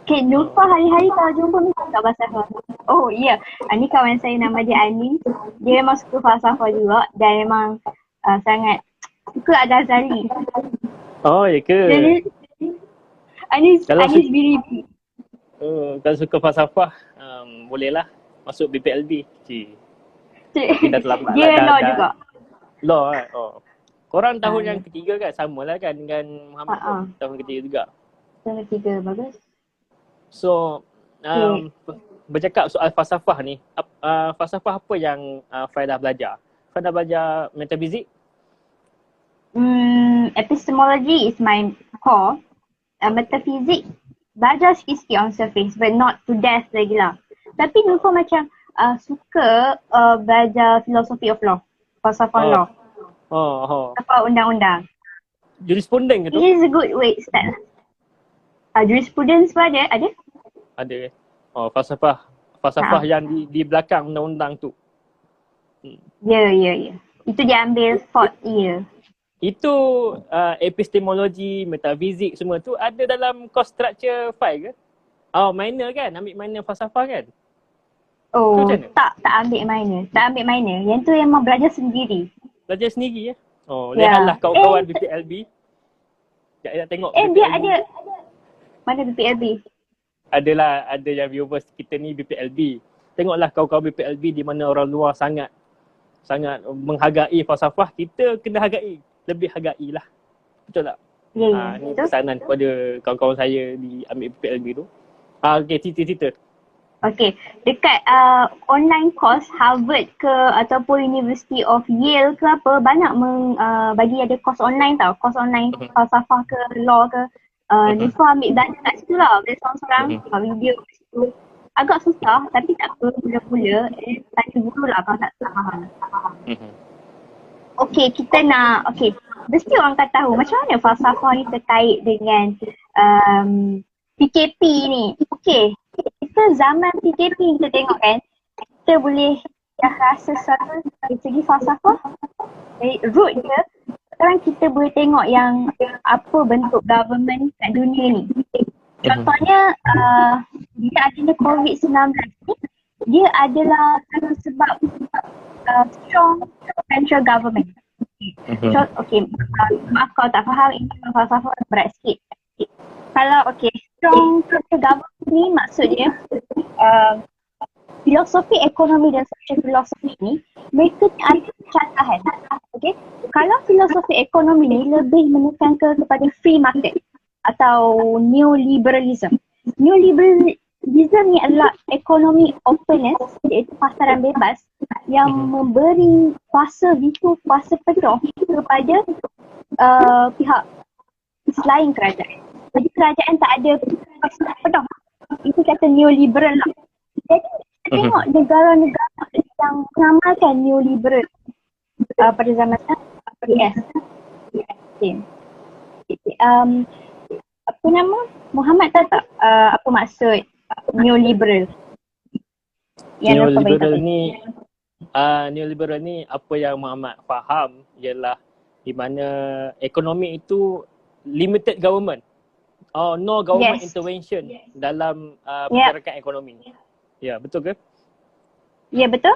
Okay, Nufa hari-hari kalau jumpa mesti tak falsafah. Oh iya, ni kawan saya nama dia Ani. Dia memang suka falsafah juga dan memang sangat suka Al-Ghazali. Oh ya ke? Anis biri-biri. Kalau suka falsafah, bolehlah masuk BPLB. Kita terlambat dia lah. law juga. Law kan? Korang tahun yang ketiga kan? Sama lah kan dengan Muhammad pun. Tahun ketiga juga. Tahun ketiga, bagus. So, bercakap soal falsafah ni, falsafah apa yang Fai dah belajar? Fai dah belajar metafizik? Epistemology is my core. Metafizik, belajar sikit-sikit on surface but not to death lagi lah. Tapi Nufa macam suka belajar philosophy of law, falsafah law. Apa undang-undang. Jurisprudence ke tu? It is a good way to start lah. Jurisprudence pun ada? Ada. Falsafah yang di belakang undang-undang tu. Ya. Itu dia ambil 4th year. Itu epistemologi, metafizik semua tu ada dalam course structure 5 ke? Minor kan? Ambil minor falsafah kan? Oh, tak ambil minor. Yang tu memang belajar sendiri. Belajar sendiri ya? Lihatlah kawan-kawan BPLB. Sekejap tengok BPLB. Dia ada. Mana BPLB? Ada yang viewers kita ni BPLB. Tengoklah kawan-kawan BPLB di mana orang luar sangat menghargai falsafah, kita kena lebih hargai lah. Betul tak? Ya. Ni pesanan kepada kawan-kawan saya di ambil BPLB tu. Okay, cerita. Okay, dekat online course Harvard ke ataupun University of Yale ke apa, banyak bagi ada course online tau. Course online falsafah ke, law ke. Nufa ambil belajar kat situ lah, boleh seorang-seorang buat video kat situ. Agak susah tapi tak apa, mula-mula tanya guru lah kalau tak faham. Okay, mesti orang akan tahu macam mana falsafah ni terkait dengan PKP ni. Okay, kita zaman PKP kita tengok kan, kita boleh dah rasa satu dari segi falsafah, dari root dia, sekarang kita boleh tengok yang apa bentuk government kat dunia ni. Contohnya dia adanya COVID-19 ni, dia adalah satu sebab strong central government. Maaf kalau tak faham, ini falsafah berat sikit. Kalau strong central government ni maksudnya filosofi ekonomi dan sosial filosofi ni mereka ada contohan. Kalau filosofi ekonomi ni lebih menekankan kepada free market atau neoliberalism. Neoliberalism ni adalah ekonomi openness, iaitu pasaran bebas yang memberi kuasa penuh kepada pihak selain kerajaan. Jadi kerajaan tak ada kuasa penuh. Itu kata neoliberal lah. Jadi kita tengok negara-negara yang mengamalkan neoliberal pada zaman US. Apa nama? Muhammad tahu tak apa maksud neoliberal? Neoliberal ni apa yang Muhammad faham ialah di mana ekonomi itu limited government. No government intervention dalam pergerakan ekonomi. Ya, betul ke? Ya, betul.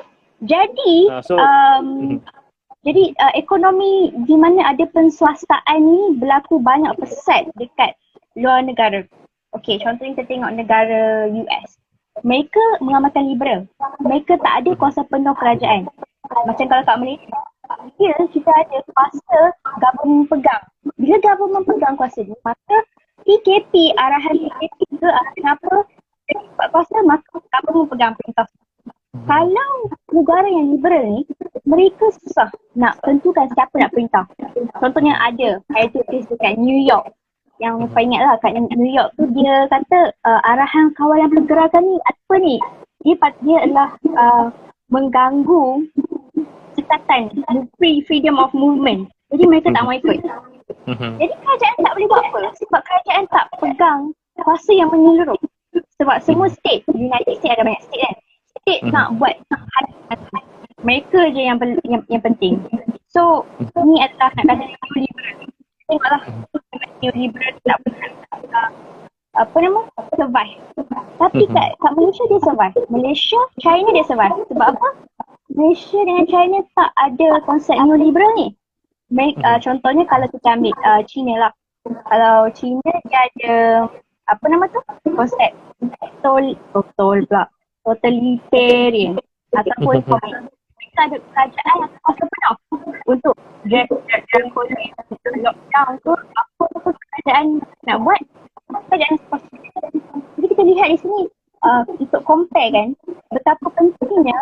Jadi ekonomi di mana ada penswastaan ni berlaku banyak pesat dekat luar negara. Contohnya kita tengok negara US. Mereka mengamalkan liberal. Mereka tak ada kuasa penuh kerajaan. Macam kalau kat Malaysia, kita ada kuasa government pegang. Bila government pegang kuasa ni, maka PKP, arahan PKP ke kenapa dapat kuasa, maka government pegang perintah. Kalau negara yang liberal ni, mereka susah nak tentukan siapa nak perintah. Contohnya ada case dekat New York. Yang lupa ingat lah, kat New York tu dia kata arahan kawalan pergerakan ni apa ni? Dia adalah mengganggu cekatan freedom of movement. Jadi mereka tak mau ikut. Jadi kerajaan tak boleh buat apa? Sebab kerajaan tak pegang kuasa yang menyeluruh. Sebab semua state, United States ada banyak state kan? State nak buat mereka je yang penting. So ni adalah nak kata neoliberal. Tengoklah neoliberal tak pernah survive. Tapi kat Malaysia dia survive. Malaysia, China dia survive. Sebab apa? Malaysia dengan China tak ada konsep neoliberal ni. Contohnya kalau kita ambil China lah. Kalau China dia ada konsep totalitarian ataupun mereka ada kerajaan yang kuasa penuh untuk lockdown tu, apa kerajaan nak buat, kerajaan kuasa. Jadi kita lihat di sini untuk compare kan betapa pentingnya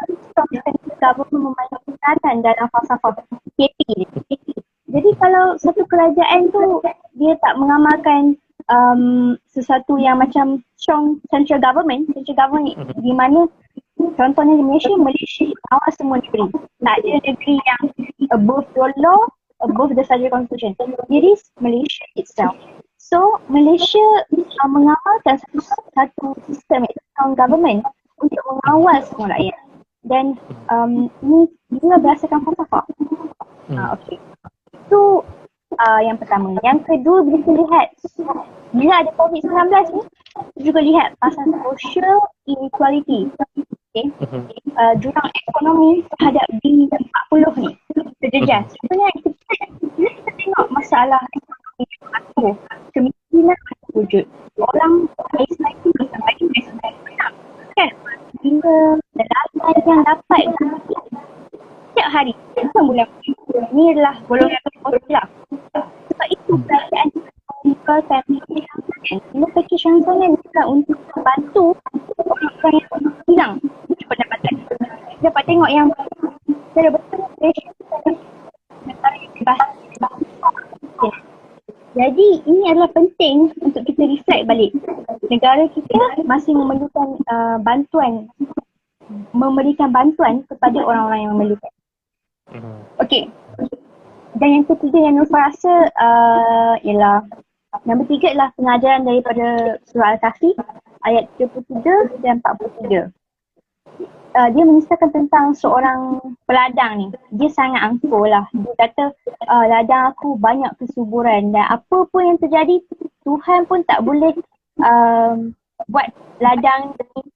government memainkan peranan dalam falsafah PKP ni. Jadi kalau satu kerajaan tu dia tak mengamalkan sesuatu yang macam strong central government di mana contohnya di Malaysia awal semua negeri. Tak ada negeri yang above the law, above the federal constitution. It is Malaysia itself. So Malaysia mengamalkan satu sistem strong government untuk mengawal semua rakyat. Dan ini juga berdasarkan falsafah. Itu yang pertama. Yang kedua, bila kita lihat bila ada COVID-19 ni, juga lihat pasal social inequality. Jurang ekonomi terhadap B40 ni terjejas. Sebenarnya bila kita tengok masalah ekonomi makro, kemiskinan masih wujud. Orang anxiety sampai depresi kan? Bila lelaki yang dapat setiap hari, bukan bulan ni adalah golongan terpopular lah. Sebab itu kerajaan mengeluarkan bila package rangsangan juga untuk membantu orang-orang yang hilang pendapatan. Kita dapat tengok yang secara betul negara yang bebas. Jadi ini adalah penting untuk kita reflect balik. Negara kita masih memerlukan memberikan bantuan kepada orang-orang yang memerlukan. Okey. Dan yang ketiga yang Nurfa rasa ialah nombor 3 adalah pengajaran daripada surah Al-Kahfi ayat 33 dan 43. dia mengisahkan tentang seorang peladang ni. Dia sangat angkuh lah. Dia kata ladang aku banyak kesuburan dan apa pun yang terjadi Tuhan pun tak boleh buat ladang ni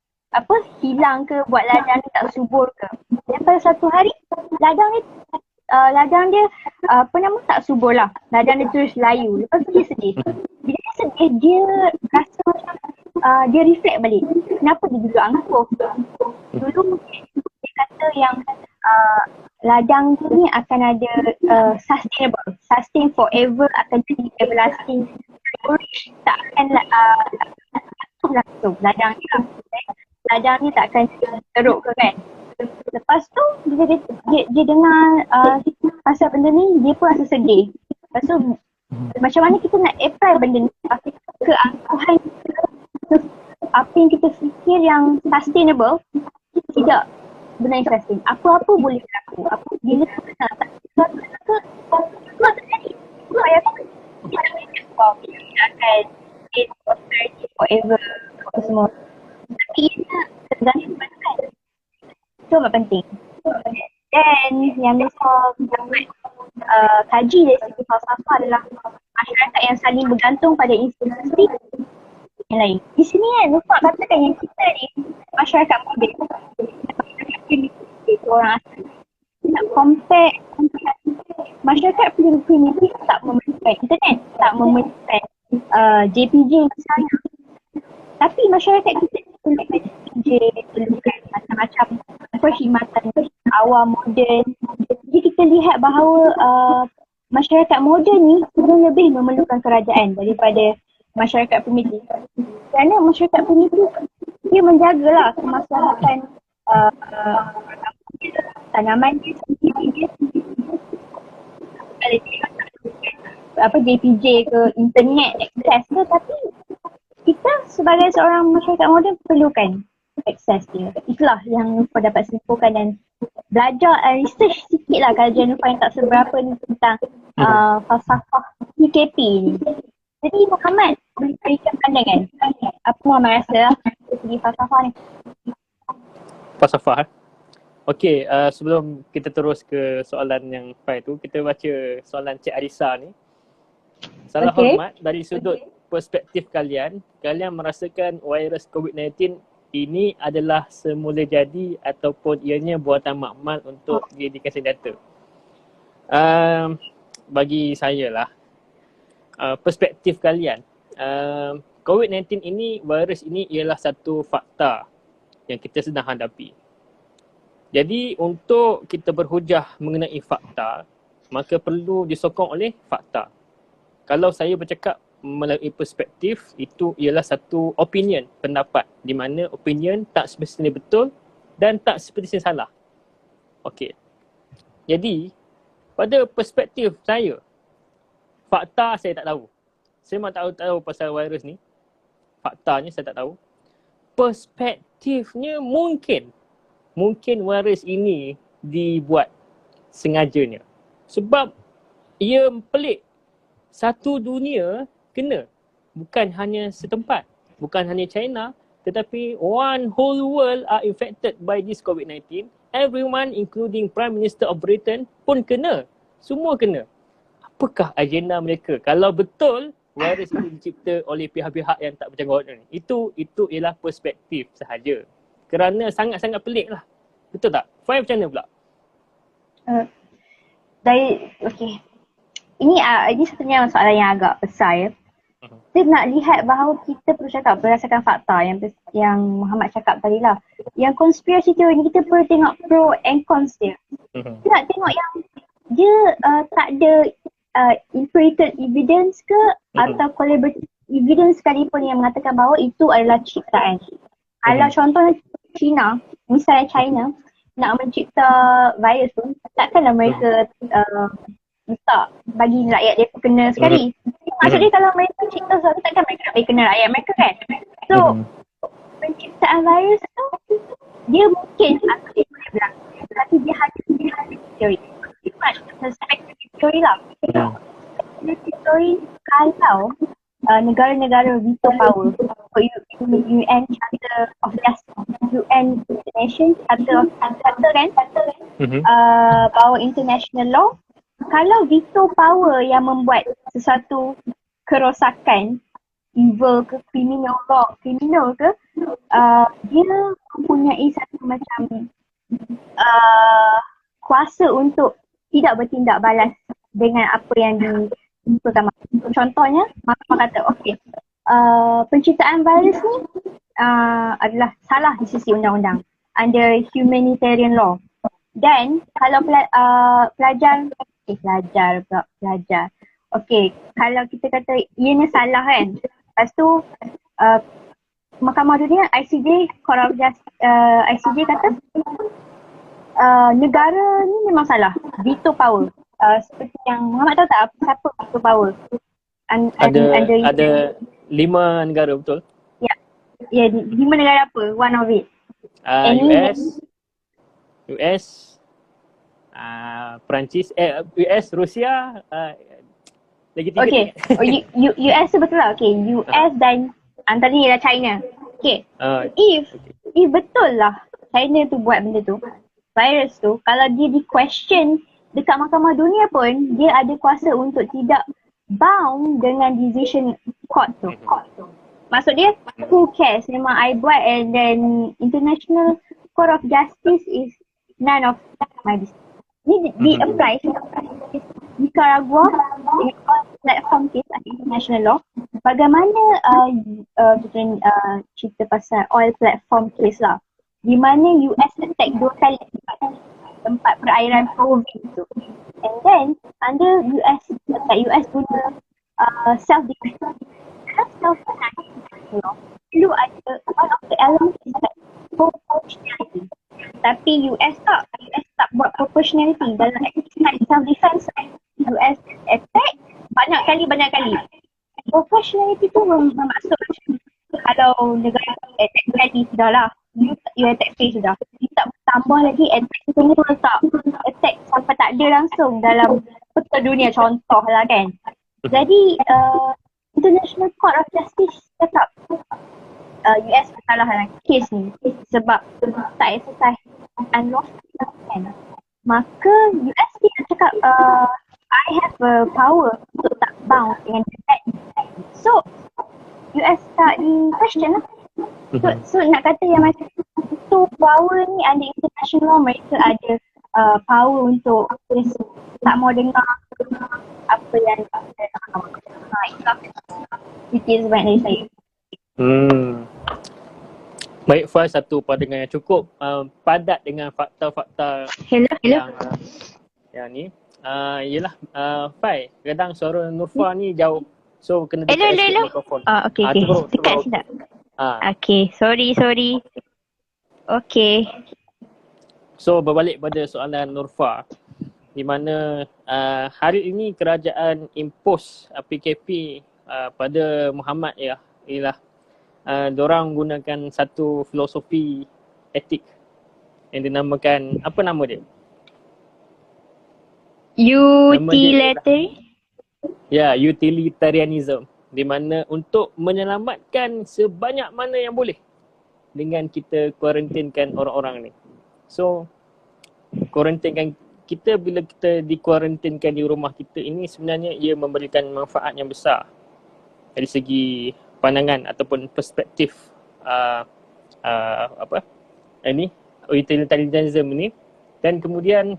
hilang ke, buat ladang ni tak subur ke. Dan pada satu hari ladang dia tak subur lah. Ladang dia terus layu. Lepas tu dia sedih. Bila dia sedih, dia rasa macam dia reflect balik. Kenapa dia juga angkuh? Dulu dia kata yang ladang ni akan ada sustainable, sustain forever, akan jadi everlasting, tak akan langsung ladang ni lah. Ladang ni tak akan teruk ke kan. Lepas tu dia dengar pasal benda ni, dia pun rasa sedih. Lepas tu macam mana kita nak apply benda ni ke angkuhan, ke apa yang kita fikir yang sustainable, tidak benda yang sustain. Apa-apa boleh berlaku. Bila kita nak terjadi. Saya akan get prosperity forever apa semua. Tapi ia tergantung pada kan. Itu amat penting. Dan yang biasa kaji dari segi falsafah adalah masyarakat yang saling bergantung pada institusi yang lain. Di sini kan Nufak katakan yang kita ni masyarakat moden, masyarakat primitif, orang asli. Nak compare masyarakat primitif tak memerlukan internet, tak memerlukan JPJ misalnya. Tapi masyarakat kita perlukan JPJ, perlukan macam-macam perkhidmatan awam moden. Jadi kita lihat bahawa masyarakat moden ni sebenarnya lebih memerlukan kerajaan daripada masyarakat primitif. Kerana masyarakat primitif dia menjagalah kemaslahatan tanaman dia sendiri. JPJ ke internet akses ke, tapi kita sebagai seorang masyarakat moden perlukan akses dia. Itulah yang Nufa dapat simpulkan dan belajar research sikit lah kajian Nufa yang tak seberapa ni tentang falsafah PKP ni. Jadi Muhammad boleh berikan pandangan apa Muhammad rasa dari segi falsafah ni? Falsafah. Okey, sebelum kita terus ke soalan yang Fai tu, kita baca soalan Cik Arisa ni. Salah hormat, dari sudut perspektif kalian merasakan virus COVID-19 ini adalah semula jadi ataupun ianya buatan makmal untuk dijadikan senjata? Bagi saya lah, perspektif kalian, COVID-19 ini, virus ini ialah satu fakta yang kita sedang hadapi. Jadi untuk kita berhujah mengenai fakta, maka perlu disokong oleh fakta. Kalau saya bercakap melalui perspektif, itu ialah satu opinion, pendapat, di mana opinion tak semestinya betul dan tak semestinya salah. Okey. Jadi pada perspektif saya, fakta saya tak tahu. Saya memang tak tahu pasal virus ni. Faktanya saya tak tahu. Perspektifnya mungkin virus ini dibuat sengajanya. Sebab ia pelik. Satu dunia kena. Bukan hanya setempat. Bukan hanya China. Tetapi one whole world are infected by this COVID-19. Everyone including Prime Minister of Britain pun kena. Semua kena. Apakah agenda mereka? Kalau betul virus itu dicipta oleh pihak-pihak yang tak bertanggungjawab ni. Itu ialah perspektif sahaja. Kerana sangat-sangat pelik lah. Betul tak? Fai macam mana pula? Okey. Ini sebenarnya soalan yang agak besar ya. Kita nak lihat bahawa kita perlu cakap berdasarkan fakta yang Muhammad cakap tadi lah. Yang konspirasi teori ni kita perlu tengok pro and cons dia. Kita nak tengok yang dia tak ada empirical evidence ke atau collaborative evidence sekalipun yang mengatakan bahawa itu adalah ciptaan. Kalau contohnya misalnya China nak mencipta virus tu, takkanlah mereka tak bagi rakyat dia kena sekali. Maksudnya kalau mereka cipta sesuatu, takkan mereka nak bagi kena rakyat mereka kan. So penciptaan virus tu dia mungkin akan boleh berlaku, tapi dia hanya teori. Speculative teori lah. Speculative teori kalau negara-negara veto power UN Charter of Justice, UN Nation Charter of Charter kan, power international law. Kalau veto power yang membuat sesuatu kerosakan, evil ke criminal ke, dia mempunyai satu macam kuasa untuk tidak bertindak balas dengan apa yang diinfokan. Contohnya, mahkamah kata, penciptaan virus ni adalah salah di sisi undang-undang under humanitarian law. Dan kalau pelajar. Kalau kita kata ianya salah kan. Lepas tu Mahkamah Dunia, ICJ, Court of Justice, ICJ kata negara ni memang salah, veto power. Seperti yang Muhammad tahu tak siapa veto power? Ada 5 negara betul? Ya, 5 negara apa? One of it. US, Perancis, US, Rusia, lagi 3. Okay, US tu betul lah. Okay, US dan antaranya ialah China. Okay, if betul lah China tu buat benda tu, virus tu, kalau dia di question dekat Mahkamah Dunia pun, dia ada kuasa untuk tidak bound dengan decision court tu. Maksud dia, who cares? Memang I buat, and then International Court of Justice is none of my business. Ni di-apply Nicaragua in all platform case under international law. Bagaimana kita cerita pasal oil platform case lah, di mana US attack 2 kali tempat perairan Province tu. And then under US guna self-defense. Perlu ada one of the elements is like proportionality. Tapi US tak buat proportionality dalam exercise self-defense. US attack banyak kali. Proportionality tu bermaksud kalau negara attack sekali sudah lah, you attack sekali sudah. You tak tambah lagi attack tu tak attack sampai tak ada langsung dalam peta dunia, contoh lah kan. Jadi International Court of Justice cakap US bersalah dalam kes ni sebab tak exercise unlawful kan. Maka US dia cakap I have a power untuk tak bound dengan that. So US tak di question lah. So nak kata yang macam itu power ni under international law, mereka ada power untuk tak mau dengar apa yang it is banyak dari saya. Baik Faiz, satu pandangan yang cukup padat dengan fakta-fakta yang ni. Yelah Faiz, kadang suara Nurfa ni jauh, so kena dekat mikrofon. Okay. Dekat sedap. Okay, sorry. Okay. So berbalik pada soalan Nurfa, di mana hari ini kerajaan impose PKP pada Muhammad ialah diorang gunakan satu filosofi etik yang dinamakan, apa nama dia? Utilitarianism, di mana untuk menyelamatkan sebanyak mana yang boleh dengan kita kuarantinkan orang-orang ni. So kuarantinkan kita, bila kita dikuarantinkan di rumah kita ini, sebenarnya ia memberikan manfaat yang besar dari segi pandangan ataupun perspektif utilitarianism ini. Dan kemudian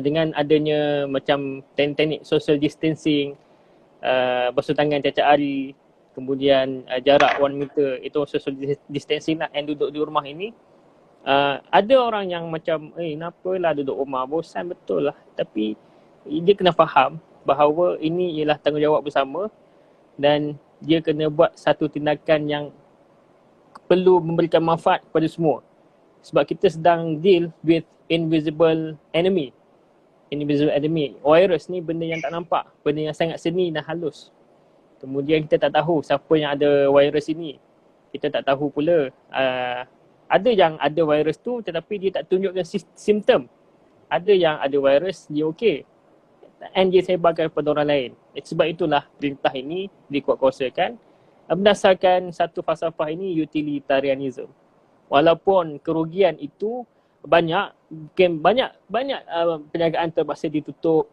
dengan adanya macam teknik social distancing, basuh tangan tiap-tiap hari, kemudian jarak 1 meter, itu social distancing lah, and duduk di rumah ini. Ada orang yang macam kenapalah duduk rumah, bosan, betul lah. Tapi dia kena faham bahawa ini ialah tanggungjawab bersama dan dia kena buat satu tindakan yang perlu memberikan manfaat kepada semua. Sebab kita sedang deal with invisible enemy. Virus ni benda yang tak nampak, benda yang sangat seni dan halus. Kemudian kita tak tahu siapa yang ada virus ini. Kita tak tahu pula ada yang ada virus tu tetapi dia tak tunjukkan simptom. Ada yang ada virus, dia okey, and dia sebarkan kepada orang lain. Sebab itulah perintah ini dikuatkuasakan berdasarkan satu falsafah ini, utilitarianism. Walaupun kerugian itu banyak, mungkin banyak perniagaan terpaksa ditutup,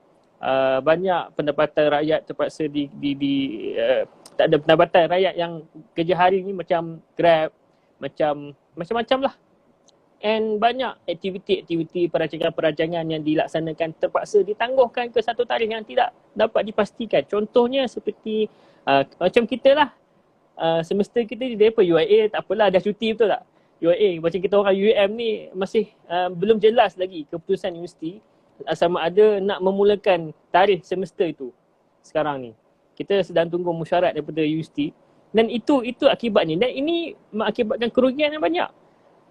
banyak pendapatan rakyat terpaksa tak ada pendapatan rakyat yang kerja hari ni macam Grab, macam-macam lah. And banyak aktiviti-aktiviti perancangan-perancangan yang dilaksanakan terpaksa ditangguhkan ke satu tarikh yang tidak dapat dipastikan. Contohnya seperti macam kita lah, semester kita di depa UIA tak apalah, dah cuti betul tak? UIA macam kita orang UM ni masih belum jelas lagi keputusan universiti sama ada nak memulakan tarikh semester itu sekarang ni. Kita sedang tunggu mesyuarat daripada universiti dan itu akibatnya, dan ini mengakibatkan kerugian yang banyak.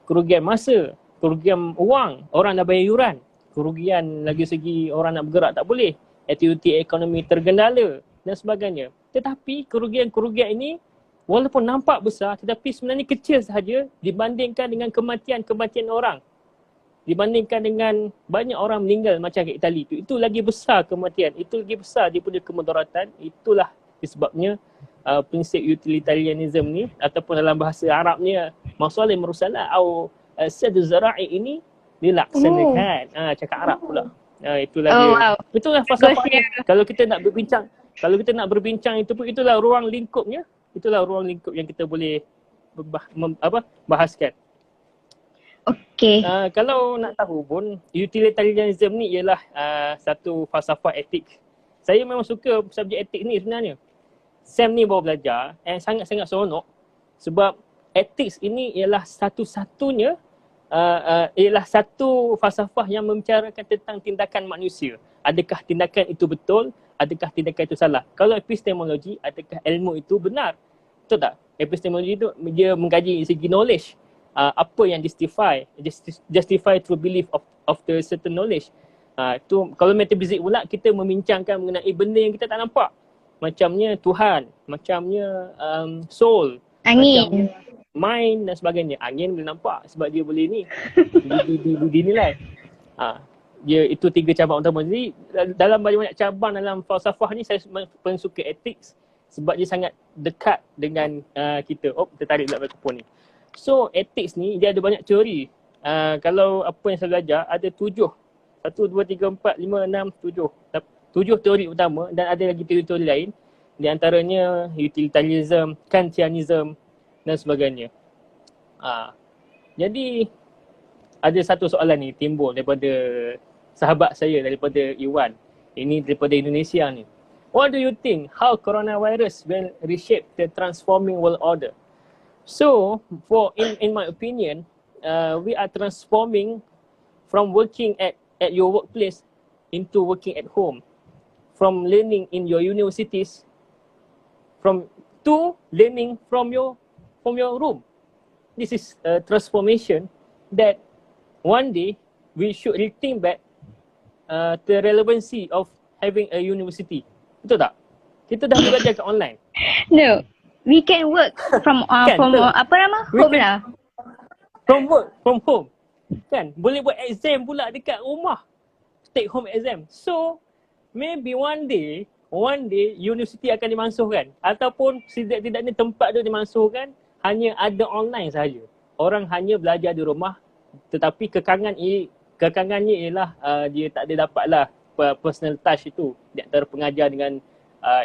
Kerugian masa, kerugian wang, orang dah bayar yuran, kerugian lagi segi orang nak bergerak tak boleh, aktiviti ekonomi tergendala dan sebagainya. Tetapi kerugian-kerugian ini walaupun nampak besar tetapi sebenarnya kecil sahaja dibandingkan dengan kematian orang. Dibandingkan dengan banyak orang meninggal macam kat Itali tu. Itu lagi besar kematian, itu lagi besar daripada kemudaratan. Itulah disebabnya prinsip utilitarianism ni ataupun dalam bahasa Arabnya masalah merusalah atau sad zara'i ini dilaksanakan. Cakap Arab pula. Itulah dia. Wow. Itulah falsafahnya. Kalau kita nak berbincang itu pun itulah ruang lingkupnya. Itulah ruang lingkup yang kita boleh bahaskan. Okey. Kalau nak tahu pun, utilitarianism ni ialah satu falsafah etik. Saya memang suka subjek etik ni sebenarnya. Sam ni baru belajar and sangat-sangat seronok sebab etik ini ialah satu-satunya ialah satu falsafah yang membicarakan tentang tindakan manusia. Adakah tindakan itu betul? Adakah tindakan itu salah? Kalau epistemologi, adakah ilmu itu benar? Betul tak? Epistemologi itu dia mengkaji segi knowledge. Apa yang justify true belief of the certain knowledge. Tu kalau metafizik pula kita membincangkan mengenai benda yang kita tak nampak. Macamnya Tuhan, macamnya soul, Angin, macamnya mind dan sebagainya. Angin boleh nampak sebab dia boleh ni dinilai. Dia itu 3 cabang utama. Jadi dalam banyak cabang dalam falsafah ni saya paling suka ethics sebab dia sangat dekat dengan kita. Tertarik pula mikrofon ni. So ethics ni dia ada banyak teori. Kalau apa yang saya belajar ada 7. 1, 2, 3, 4, 5, 6, 7. 7 teori utama dan ada lagi teori-teori lain. Di antaranya utilitarianism, Kantianism dan sebagainya. Jadi ada satu soalan ni timbul daripada sahabat saya daripada Iwan. Ini daripada Indonesia ni. What do you think how coronavirus will reshape the transforming world order? So, in my opinion, we are transforming from working at your workplace into working at home. From learning in your universities to learning from your room. This is a transformation that one day we should rethink back the relevancy of having a university. Betul tak? Kita dah belajar kat online. No, we can work from home lah. From home. Kan? Boleh buat exam pula dekat rumah. Take home exam. So, maybe one day universiti akan dimansuhkan ataupun tidak-tidaknya tempat tu dimansuhkan, hanya ada online sahaja. Orang hanya belajar di rumah tetapi kekangannya ialah dia tak ada dapatlah personal touch itu di antara pengajar dengan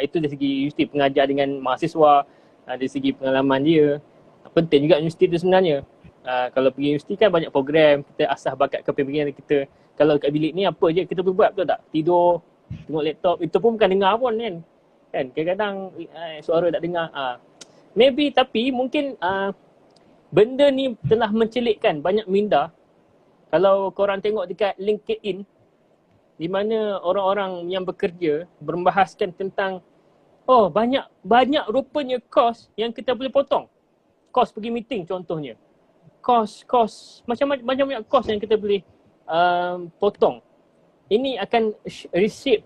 itu dari segi universiti, pengajar dengan mahasiswa, dari segi pengalaman dia. Penting juga universiti itu sebenarnya. Kalau pergi universiti kan banyak program, kita asah bakat kepimpinan kita. Kalau kat bilik ni apa je kita boleh buat, betul tak? Tidur, tengok laptop, itu pun bukan dengar pun kan. Kadang-kadang suara tak dengar. Maybe tapi mungkin benda ni telah mencelikkan banyak minda. Kalau korang tengok dekat LinkedIn, di mana orang-orang yang bekerja membahaskan tentang banyak rupanya kos yang kita boleh potong. Kos pergi meeting contohnya. Kos macam-macam kos yang kita boleh potong. Ini akan reshape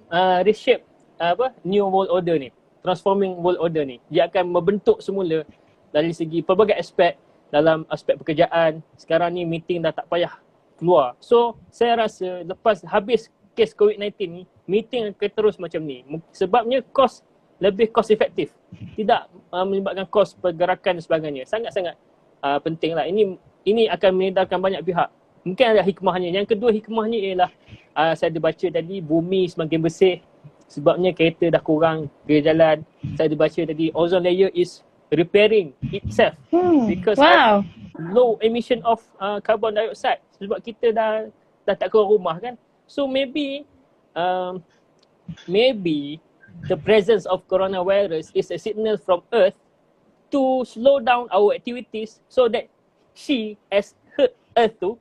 new world order ni, transforming world order ni. Dia akan membentuk semula dari segi pelbagai aspek. Dalam aspek pekerjaan, sekarang ni meeting dah tak payah keluar. So saya rasa lepas habis kes COVID-19 ni, meeting akan terus macam ni. Sebabnya lebih cost efektif. tidak melibatkan kos pergerakan dan sebagainya. Sangat-sangat penting lah. Ini akan menyedarkan banyak pihak. Mungkin ada hikmahnya. Yang kedua hikmahnya ialah saya ada baca tadi bumi semakin bersih sebabnya kereta dah kurang dia jalan. Saya ada baca tadi ozone layer is repairing itself because of low emission of carbon dioxide sebab kita dah tak keluar rumah kan. So maybe the presence of coronavirus is a signal from Earth to slow down our activities so that she as Earth tu,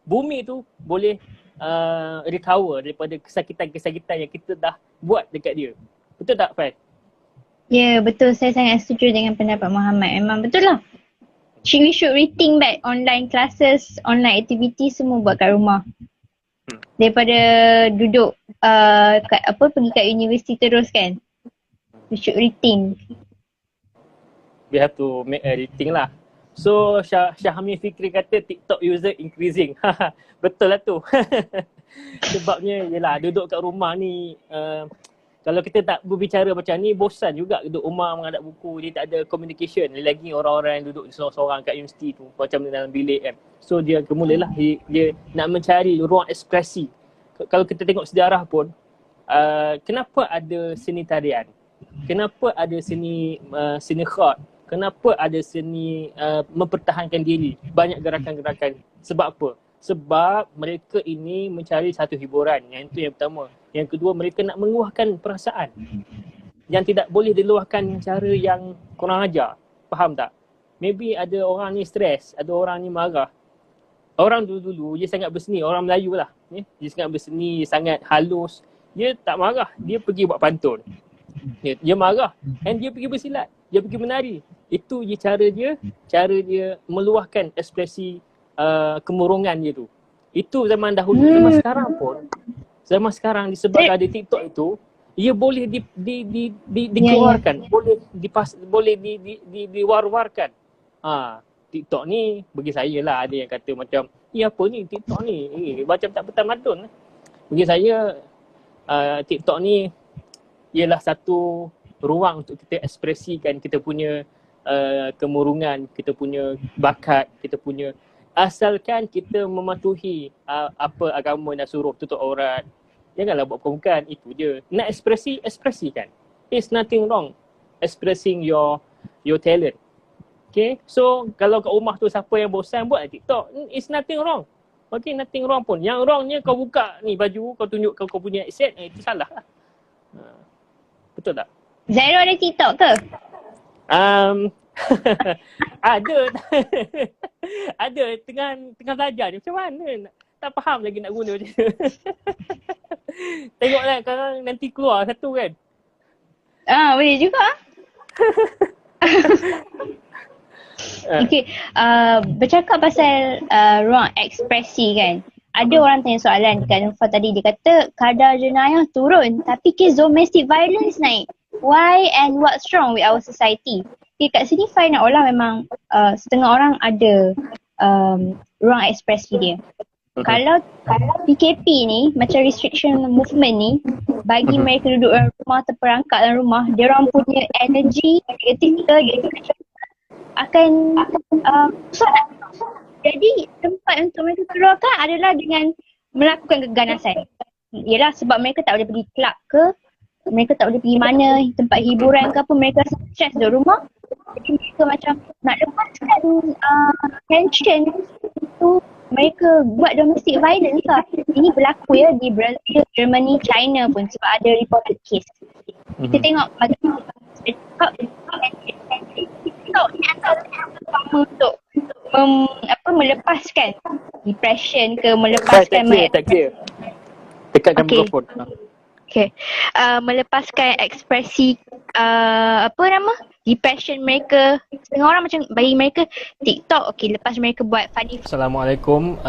bumi tu boleh recover daripada kesakitan-kesakitan yang kita dah buat dekat dia. Betul tak, Fai? Ya, betul. Saya sangat setuju dengan pendapat Muhammad. Memang betul lah. We should rethink back online classes, online activity semua buat kat rumah. Daripada duduk pergi kat universiti terus kan. We should rethink. We have to make a rethink lah. So Syahami Fikri kata TikTok user increasing. Betul lah tu. Sebabnya yelah duduk kat rumah ni kalau kita tak berbicara macam ni bosan juga duduk rumah menghadap buku. Dia tak ada communication. Lagi orang-orang yang duduk seorang-seorang kat universiti tu macam dalam bilik kan. So dia mulalah dia nak mencari ruang ekspresi. Kalau kita tengok sejarah pun kenapa ada seni tarian? Kenapa ada seni khat? Kenapa ada seni mempertahankan diri? Banyak gerakan-gerakan. Sebab apa? Sebab mereka ini mencari satu hiburan. Yang itu yang pertama. Yang kedua, mereka nak menguahkan perasaan. Yang tidak boleh diluahkan dengan cara yang kurang ajar. Faham tak? Maybe ada orang ni stres, ada orang ni marah. Orang dulu-dulu dia sangat berseni, orang Melayu lah. Dia sangat berseni, sangat halus. Dia tak marah, dia pergi buat pantun. Dia marah and dia pergi bersilat, dia pergi menari. Itu je cara dia meluahkan ekspresi kemurungan dia tu. Itu zaman dahulu. Zaman sekarang disebabkan ada TikTok itu, ia boleh dikeluarkan, boleh diwar-warkan. TikTok ni bagi saya lah ada yang kata macam apa ni TikTok ni macam tak bertamadun. Bagi saya TikTok ni ialah satu ruang untuk kita ekspresikan kita punya kemurungan, kita punya bakat, kita punya asalkan kita mematuhi apa agama nak suruh, tutup aurat. Janganlah buat bukan itu je. Nak ekspresikan. There's nothing wrong expressing your talent. Okay, so kalau kat rumah tu siapa yang bosan buat TikTok, it's nothing wrong. Okay, nothing wrong pun. Yang wrongnya kau buka ni baju, kau tunjuk kau punya aset, itu salah lah. Betul tak? Zairul ada TikTok ke? Ada. Ada tengah belajar ni. Macam mana? Tak faham lagi nak guna macam tu. Tengoklah sekarang nanti keluar satu kan. Boleh juga. Okay, bercakap pasal ruang ekspresi kan. Ada orang tanya soalan dekat Nufar tadi, dia kata kadar jenayah turun tapi kes domestic violence naik. Why and what's wrong with our society? Okay, kat sini Fai nak olah memang setengah orang ada ruang ekspresi dia. Kalau PKP ni macam restriction movement ni bagi mereka duduk dalam rumah, terperangkap dalam rumah, dia orang punya energi ketika akan susah. Jadi tempat untuk mereka keluarkan adalah dengan melakukan keganasan. Yelah sebab mereka tak boleh pergi club ke, mereka tak boleh pergi mana, tempat hiburan ke apa, mereka rasa stres di rumah. Jadi mereka macam nak lepaskan tension tu, mereka buat domestic violence lah. Ini berlaku ya di Brazil, Germany, China pun sebab ada reported case. Kita tengok bagaimana TikTok ni antara pertama untuk melepaskan depression ke, melepaskan tak clear. Dekatkan mikrofon. Okay. Melepaskan ekspresi depression mereka. Setengah orang macam bagi mereka TikTok lepas mereka buat funny. Assalamualaikum.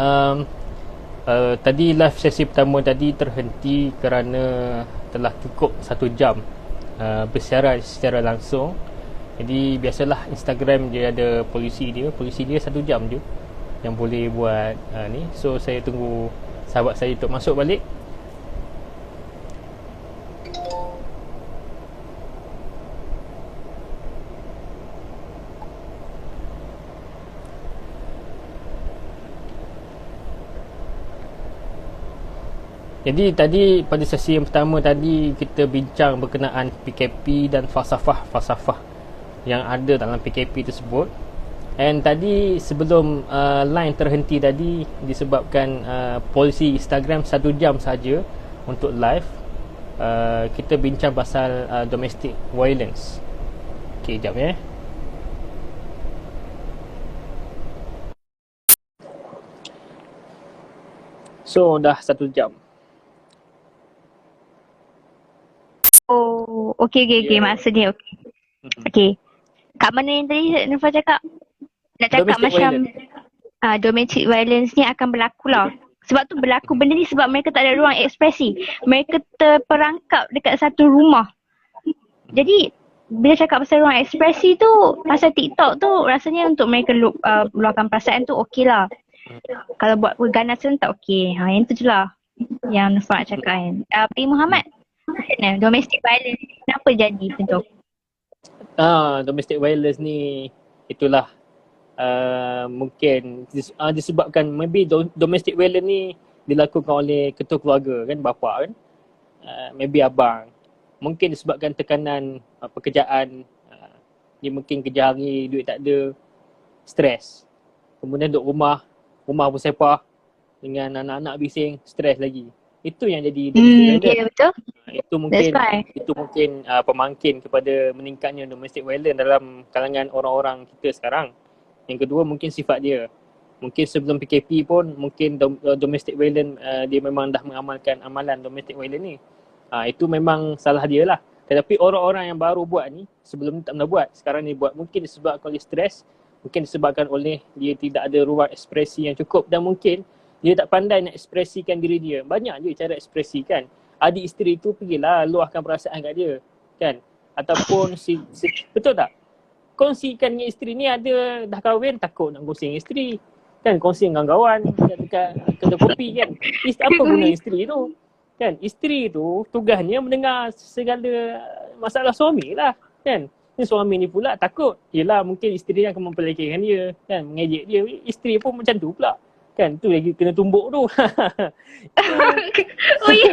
Tadi live sesi pertama tadi terhenti kerana telah cukup 1 jam bersiaran secara langsung. Jadi biasalah Instagram dia ada polisi dia 1 jam je yang boleh buat ni. So saya tunggu sahabat saya untuk masuk balik. Jadi tadi pada sesi yang pertama tadi kita bincang berkenaan PKP dan falsafah-falsafah yang ada dalam PKP tersebut. And tadi sebelum line terhenti tadi disebabkan polisi Instagram 1 jam saja untuk live, kita bincang pasal domestic violence. Okay, jap ya. So dah 1 jam. Oh, okey. Maksudnya okey. Okey. Kat mana yang tadi Nufa cakap? Nak cakap Domestic macam domestic violence ni akan berlaku lah. Sebab tu berlaku benda ni sebab mereka tak ada ruang ekspresi. Mereka terperangkap dekat satu rumah. Jadi bila cakap pasal ruang ekspresi tu, pasal TikTok tu rasanya untuk mereka luahkan perasaan tu okey lah. Kalau buat keganasan tak okey. Yang tu je lah yang Nufa nak cakap kan. P. Muhammad, macam mana domestic violence kenapa jadi macam tu? Domestic violence ni itulah mungkin disebabkan maybe domestic violence ni dilakukan oleh ketua keluarga kan, bapa kan, maybe abang. Mungkin disebabkan tekanan pekerjaan, dia mungkin kerja hari, duit tak ada, stres. Kemudian duduk rumah pun sepah dengan anak-anak bising, stres lagi. Itu yang jadi domestic violence. Ya betul. Itu mungkin pemangkin kepada meningkatnya domestic violence dalam kalangan orang-orang kita sekarang. Yang kedua mungkin sifat dia. Mungkin sebelum PKP pun mungkin domestic violence dia memang dah mengamalkan amalan domestic violence ni. Itu memang salah dia lah. Tetapi orang-orang yang baru buat ni, sebelum ni tak pernah buat, sekarang ni buat, mungkin disebabkan oleh stres, mungkin disebabkan oleh dia tidak ada ruang ekspresi yang cukup, dan mungkin dia tak pandai nak ekspresikan diri dia. Banyak je cara ekspresikan. Adik isteri tu pergilah luahkan perasaan kat dia, kan? Ataupun betul tak? Kongsikan dengan isteri ni, ada dah kahwin takut nak kongsi dengan isteri, kan? Kongsi dengan kawan dekat kedai kopi kan. Apa guna isteri tu? Kan? Isteri tu tugasnya mendengar segala masalah suami lah, kan? Ni suami ni pula takut, yelah mungkin isteri akan mempelekehkan dia, kan? Mengejek dia. Isteri pun macam tu pula, kan? Tu lagi kena tumbuk tu. Oh ya.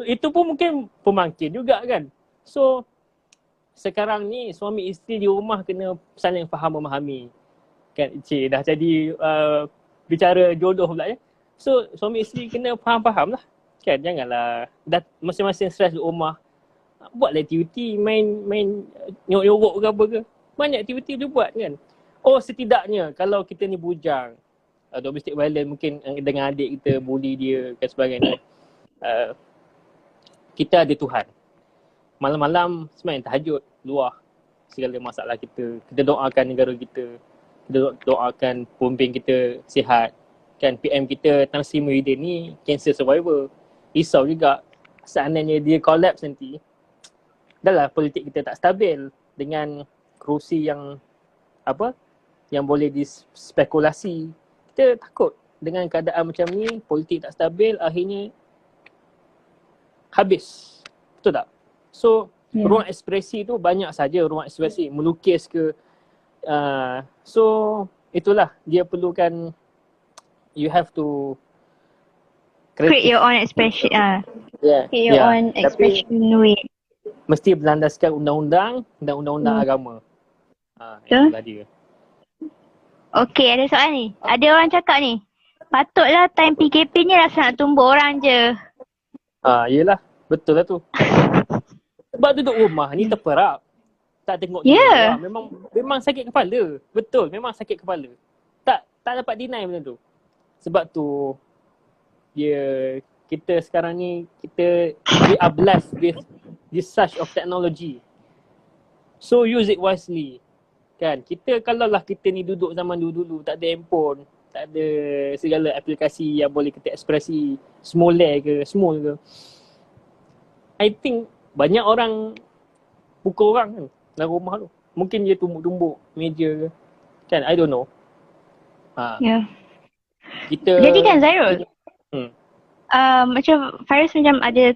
Itu pun mungkin pemangkin juga kan. So sekarang ni suami isteri di rumah kena saling faham memahami, kan? Dah jadi bicara jodoh pula ya. So suami isteri kena faham-faham lah, kan? Janganlah dah masing-masing stres di rumah, buatlah aktiviti, main nyorok ke apa ke. Banyak aktiviti boleh buat kan. Oh setidaknya kalau kita ni bujang, domestic violence mungkin dengan adik kita bully dia dan sebagainya, kita ada Tuhan. Malam-malam semayang tahajud, luah segala masalah kita. Kita doakan negara kita, kita doakan pemimpin kita sihat, kan? PM kita Tan Sri Muhyiddin ni cancer survivor. Risau juga seandainya dia collapse nanti. Dah lah politik kita tak stabil dengan kerusi yang yang boleh dispekulasi. Kita takut dengan keadaan macam ni, politik tak stabil, akhirnya habis. Betul tak? So ruang ekspresi tu banyak saja, ruang ekspresi melukis ke, so itulah dia perlukan, you have to create your own expression. Create your own expression way. Mesti berlandaskan undang-undang dan undang-undang agama. Itulah dia. Okey, ada soalan ni. Ada orang cakap ni, patutlah time PKP ni rasa nak tumbuk orang je. Yelah, betul lah tu. Sebab duduk rumah ni terperap, tak tengok dia. Memang sakit kepala. Betul, memang sakit kepala. Tak dapat deny benda tu. Sebab tu kita sekarang ni, we are blessed with this such of technology. So use it wisely. Kan? Kalaulah kita ni duduk zaman dulu-dulu, tak ada handphone, tak ada segala aplikasi yang boleh kita ekspresi small ke, I think banyak orang pukul orang kan dalam rumah tu. Mungkin dia tumbuk-tumbuk meja ke, kan? I don't know. Jadi kan Zairul, macam Faris macam ada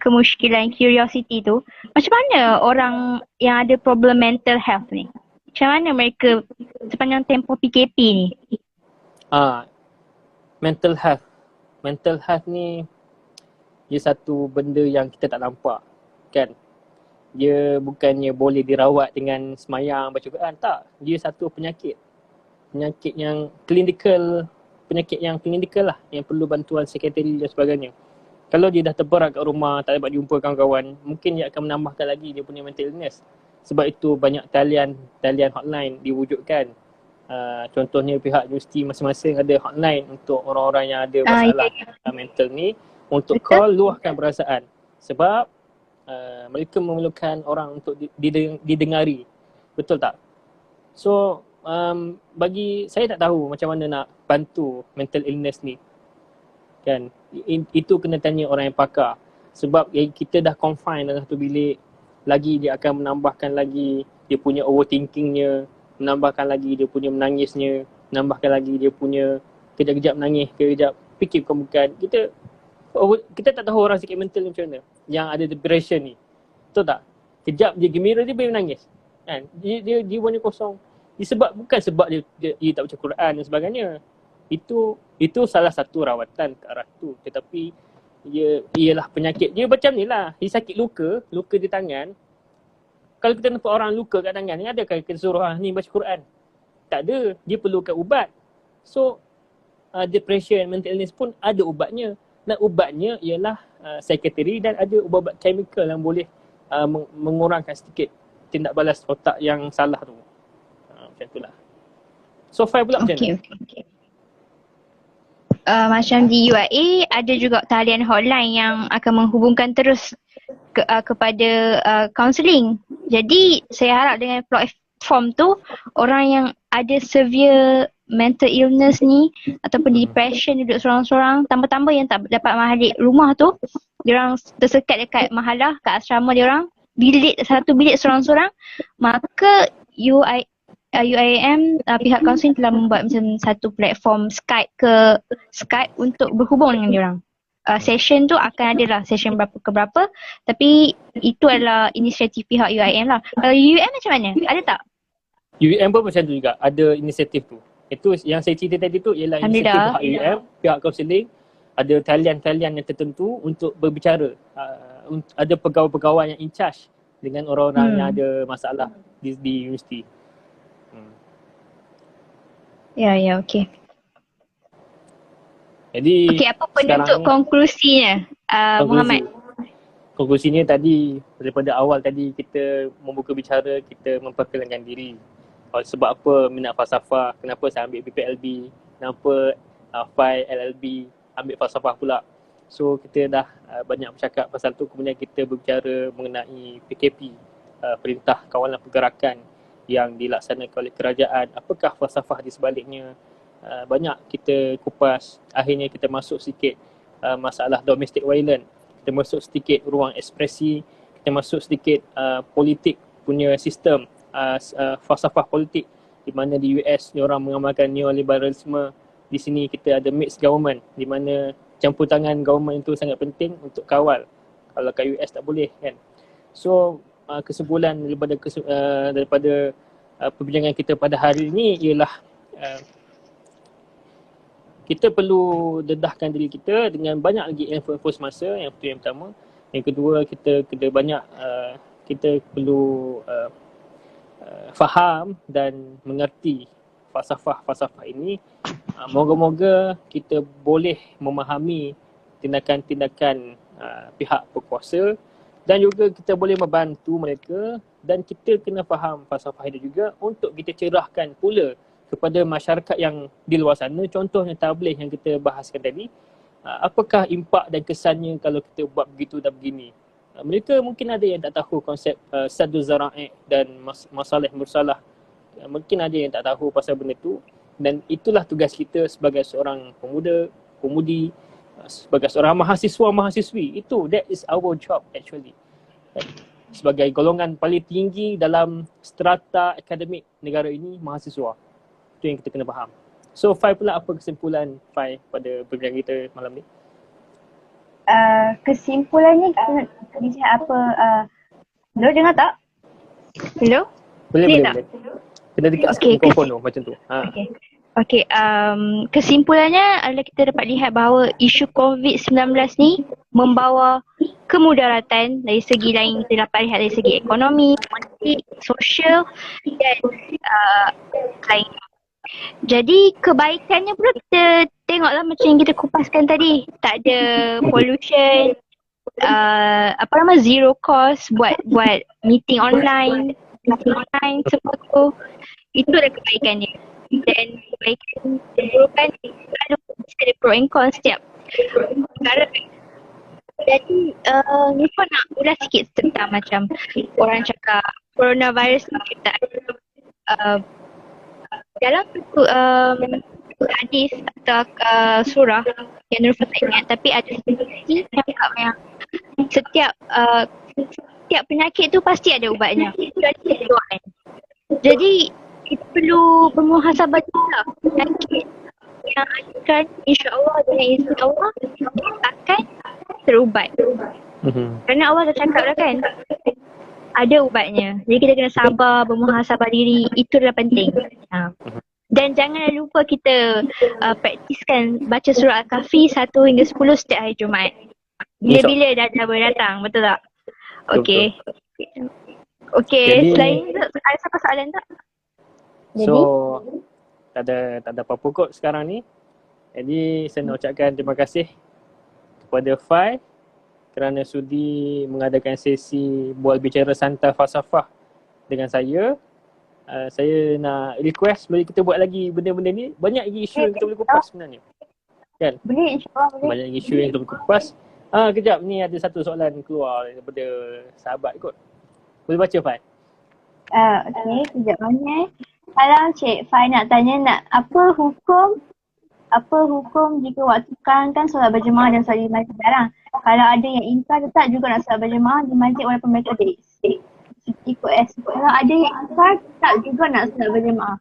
kemusykilan, curiosity tu, macam mana orang yang ada problem mental health ni, macam mana mereka sepanjang tempoh PKP ni? mental health. Mental health ni dia satu benda yang kita tak nampak kan. Dia bukannya boleh dirawat dengan semayang baca Quran, tak. Dia satu penyakit. Penyakit yang klinikal, lah yang perlu bantuan psikiatri dan sebagainya. Kalau dia dah terberat kat rumah, tak dapat jumpa kawan-kawan, mungkin dia akan menambahkan lagi dia punya mental illness. Sebab itu banyak talian hotline diwujudkan. Contohnya pihak universiti masing-masing ada hotline untuk orang-orang yang ada masalah mental ni untuk call, luahkan perasaan. Sebab mereka memerlukan orang untuk didengari. Betul tak? So bagi saya tak tahu macam mana nak bantu mental illness ni. Kan? Itu kena tanya orang yang pakar. Sebab kita dah confine dalam satu bilik, lagi dia akan menambahkan lagi dia punya overthinkingnya, menambahkan lagi dia punya menangisnya, menambahkan lagi dia punya kejap-kejap menangis, kejap fikir bukan. Kita tak tahu orang sakit mental macam mana yang ada depression ni. Betul tak? Kejap dia gembira, dia boleh menangis. Kan? Dia jiwanya kosong. Bukan sebab dia tak baca Quran dan sebagainya. Itu salah satu rawatan ke arah tu. Tetapi ialah penyakit. Dia macam ni lah. Dia sakit luka di tangan. Kalau kita nampak orang luka kat tangan ni, adakah kita suruh ni baca Quran? Tak ada. Dia perlukan ubat. So depression, mental illness pun ada ubatnya. Dan ubatnya ialah psikiatri dan ada ubat-ubat chemical yang boleh mengurangkan sedikit tindak balas otak yang salah tu. Macam itulah. So Fai pula macam mana? Okay. Macam di UIA ada juga talian hotline yang akan menghubungkan terus kepada counselling. Jadi saya harap dengan platform tu, orang yang ada severe mental illness ni ataupun depression, duduk seorang-seorang, tambah-tambah yang tak dapat balik rumah tu, diorang tersekat dekat mahalah, kat asrama diorang, satu bilik seorang-seorang, maka UIM pihak kaunseling telah membuat macam satu platform Skype untuk berhubung dengan diorang. Session tu akan ada lah, session berapa ke berapa, tapi itu adalah inisiatif pihak UIM lah. Kalau UIM macam mana? Ada tak? UIM pun macam tu juga, ada inisiatif tu. Itu yang saya cerita tadi tu ialah inisiatif pihak UIM, pihak kaunseling, ada talian-talian yang tertentu untuk berbicara. Ada pegawai-pegawai yang in charge dengan orang-orang yang ada masalah di universiti. Ya, okey. Jadi apa penutup konklusinya, Muhammad? Konklusinya tadi, daripada awal tadi kita membuka bicara, kita memperkenalkan diri. Sebab apa minat falsafah, kenapa saya ambil BPLB, kenapa Fai LLB ambil falsafah pula. So kita dah banyak bercakap pasal tu, kemudian kita berbicara mengenai PKP, Perintah Kawalan Pergerakan yang dilaksanakan oleh kerajaan. Apakah falsafah di sebaliknya? Banyak kita kupas. Akhirnya kita masuk sikit masalah domestic violence. Kita masuk sedikit ruang ekspresi. Kita masuk sedikit politik punya sistem, falsafah politik, di mana di US diorang mengamalkan neoliberalisme. Di sini kita ada mixed government, di mana campur tangan government itu sangat penting untuk kawal. Kalau kat US tak boleh kan. So kesimpulan daripada perbincangan kita pada hari ini ialah kita perlu dedahkan diri kita dengan banyak lagi info semasa. Yang itu yang pertama. Yang kedua, kita perlu faham dan mengerti falsafah ini. Moga-moga kita boleh memahami tindakan-tindakan pihak berkuasa dan juga kita boleh membantu mereka, dan kita kena faham falsafah itu juga untuk kita cerahkan pula kepada masyarakat yang di luar sana. Contohnya tabligh yang kita bahaskan tadi, apakah impak dan kesannya kalau kita buat begitu dan begini. Mereka mungkin ada yang tak tahu konsep Sadduz Zara'i' dan masalah mursalah. Mungkin ada yang tak tahu pasal benda tu, dan itulah tugas kita sebagai seorang pemudi, sebagai seorang mahasiswa-mahasiswi. That is our job actually. Sebagai golongan paling tinggi dalam strata akademik negara ini, mahasiswa. Itu yang kita kena faham. So Fai pula, apa kesimpulan Fai pada perbincangan kita malam ni? Kesimpulannya kita bincang apa? Hello, dengar tak? Hello? Boleh. Kena dekat sikit mikrofon tu, macam tu. Okay. Okey, kesimpulannya adalah kita dapat lihat bahawa isu COVID-19 ni membawa kemudaratan dari segi lain. Kita dapat lihat dari segi ekonomi, politik, sosial dan lain. Jadi kebaikannya pula kita tengoklah macam yang kita kupaskan tadi. Tak ada pollution, zero cost buat meeting online semua tu. Itu adalah kebaikannya. Dan kebaikan keburukan selalu ada pro and con setiap perkara. Jadi Nifah nak ulas sikit tentang macam orang cakap coronavirus ni kita dalam hadis atau surah yang Nurfah tak ingat, tapi ada hadis yang cakap yang setiap penyakit tu pasti ada ubatnya. Itu ada ketentuan. Jadi kita perlu bermuhasabah juga penyakit yang akan insya-Allah dengan izin Allah akan terubat. Kerana Allah dah cakap dah kan, ada ubatnya. Jadi kita kena sabar, bermuhasabah diri, itu adalah penting. Dan jangan lupa kita praktiskan baca surah Al-Kahfi 1 hingga 10 setiap hari Jumaat. Bila-bila dah datang, betul tak? Okey. Okey, selain itu ada siapa soalan tak? So tak ada apa-apa kot sekarang ni. Jadi saya nak ucapkan terima kasih kepada Fai kerana sudi mengadakan sesi bual bicara santai falsafah dengan saya. Saya nak request boleh kita buat lagi benda-benda ni. Banyak lagi isu yang kita boleh kupas sebenarnya. Kan? Boleh, insyaAllah boleh. Banyak lagi isu yang kita boleh kupas. Kejap ni ada satu soalan keluar daripada sahabat kot. Boleh baca Fai? Okey, kejap mana. Kalau Cik Fai nak tanya apa hukum jika waktu sekarang kan solat berjemaah dan solat di masjid jarang. Kalau ada yang ingkar tetap juga nak solat berjemaah di masjid walaupun mereka ikut S. Kalau ada yang ingkar tetap juga nak solat berjemaah.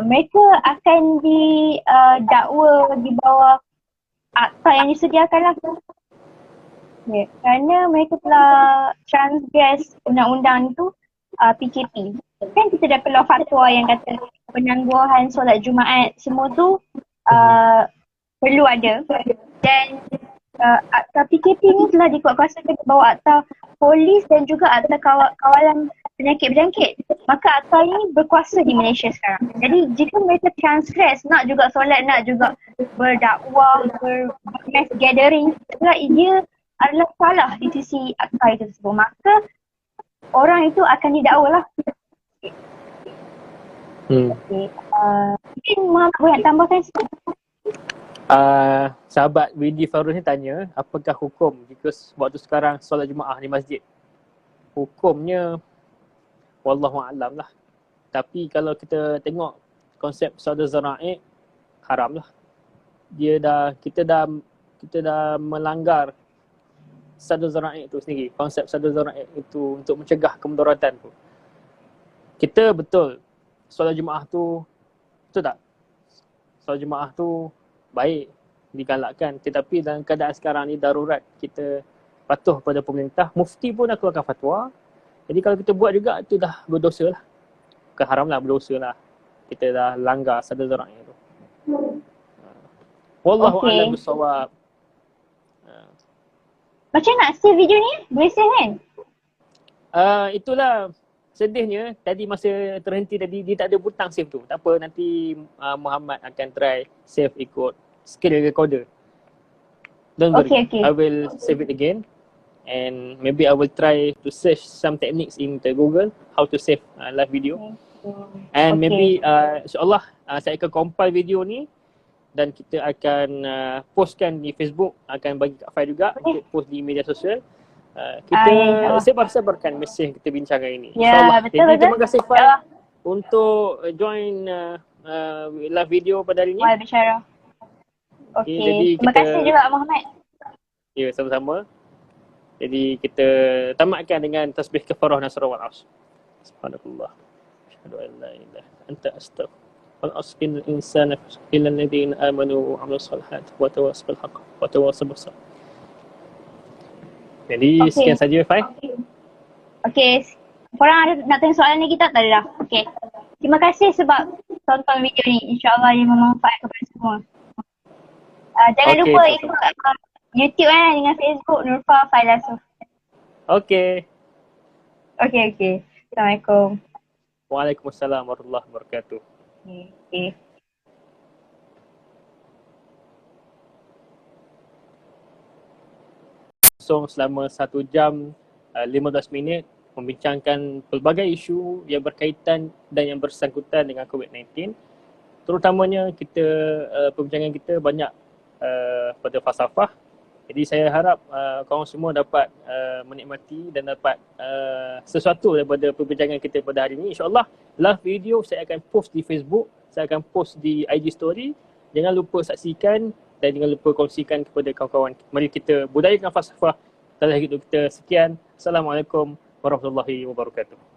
Mereka akan didakwa di bawah akta yang disediakan lah. Okay. Kerana mereka telah transgress undang-undang itu PKP. Kan kita dah keluar fatwa yang kata penangguhan solat Jumaat semua tu perlu ada. Dan akta PKP ni telah dikuatkuasakan di bawah akta polis dan juga akta kawalan penyakit berjangkit. Maka akta ini berkuasa di Malaysia sekarang. Jadi jika mereka transgress, nak juga solat, nak juga berdakwah, mass gathering, ia adalah salah di sisi akta itu tersebut. Maka orang itu akan didakwa lah. Okay. Mungkin Muhammad boleh nak tambahkan sikit? Sahabat Widi Farus ni tanya, apakah hukum jika waktu sekarang solat Jumaat di masjid? Hukumnya wallahualam lah. Tapi kalau kita tengok konsep solat zara'i, haram lah. Kita dah melanggar solat zara'i itu sendiri. Konsep solat zara'i itu untuk mencegah kemudaratan tu. Kita betul solat Jumaat tu, betul tak? Solat Jumaat tu baik digalakkan, tetapi dalam keadaan sekarang ni darurat, kita patuh pada pemerintah. Mufti pun dah keluarkan fatwa. Jadi kalau kita buat juga, itu dah berdosa lah. Bukan haram lah, berdosa lah. Kita dah langgar solat zara'i tu. Wallahualam bissawab. Macam nak save video ni? Boleh save kan? Itulah sedihnya, tadi masa terhenti tadi dia tak ada butang save tu. Tak apa, nanti Muhammad akan try save ikut screen recorder. Don't worry, Okay. I will save it again. And maybe I will try to search some techniques in the Google how to save live video. And maybe insyaAllah saya akan compile video ni dan kita akan postkan di Facebook, akan bagi Kak Fai juga untuk post di media sosial. Kita sabar-sabarkan mesej kita bincang hari ini. Ya, betul. Jadi terima kasih Fai untuk join live video pada hari ini. Wal bicara. Okay, terima kasih juga Muhammad. Ya, sama-sama. Jadi kita tamatkan dengan tasbih kafarah nasra wal asr. Subhanallah. Asyhadu an la ilaha illa anta astaghfiruka wal asqil insana ilal ladzina amanu wa amilus solihat wa tawassaw bil haqq wa tawassaw bis sabr. Jadi sekian saja Fai. Okey. Korang ada nak tanya soalan lagi tak? Tak ada dah. Okey. Terima kasih sebab tonton video ni. InsyaAllah dia bermanfaat kepada semua. Jangan Okey, lupa sama-sama. ikut YouTube dengan Facebook Nurfa Failasuf. Okey. Okay. Assalamualaikum. Waalaikumsalam warahmatullahi wabarakatuh. Okay. Selama 1 jam 15 minit membincangkan pelbagai isu yang berkaitan dan yang bersangkutan dengan COVID-19. Terutamanya kita perbincangan kita banyak pada falsafah. Jadi saya harap korang semua dapat menikmati dan dapat sesuatu daripada perbincangan kita pada hari ini. InsyaAllah live video saya akan post di Facebook, saya akan post di IG story. Jangan lupa saksikan dan jangan lupa kongsikan kepada kawan-kawan. Mari kita budayakan falsafah dalam hidup kita. Sekian. Assalamualaikum warahmatullahi wabarakatuh.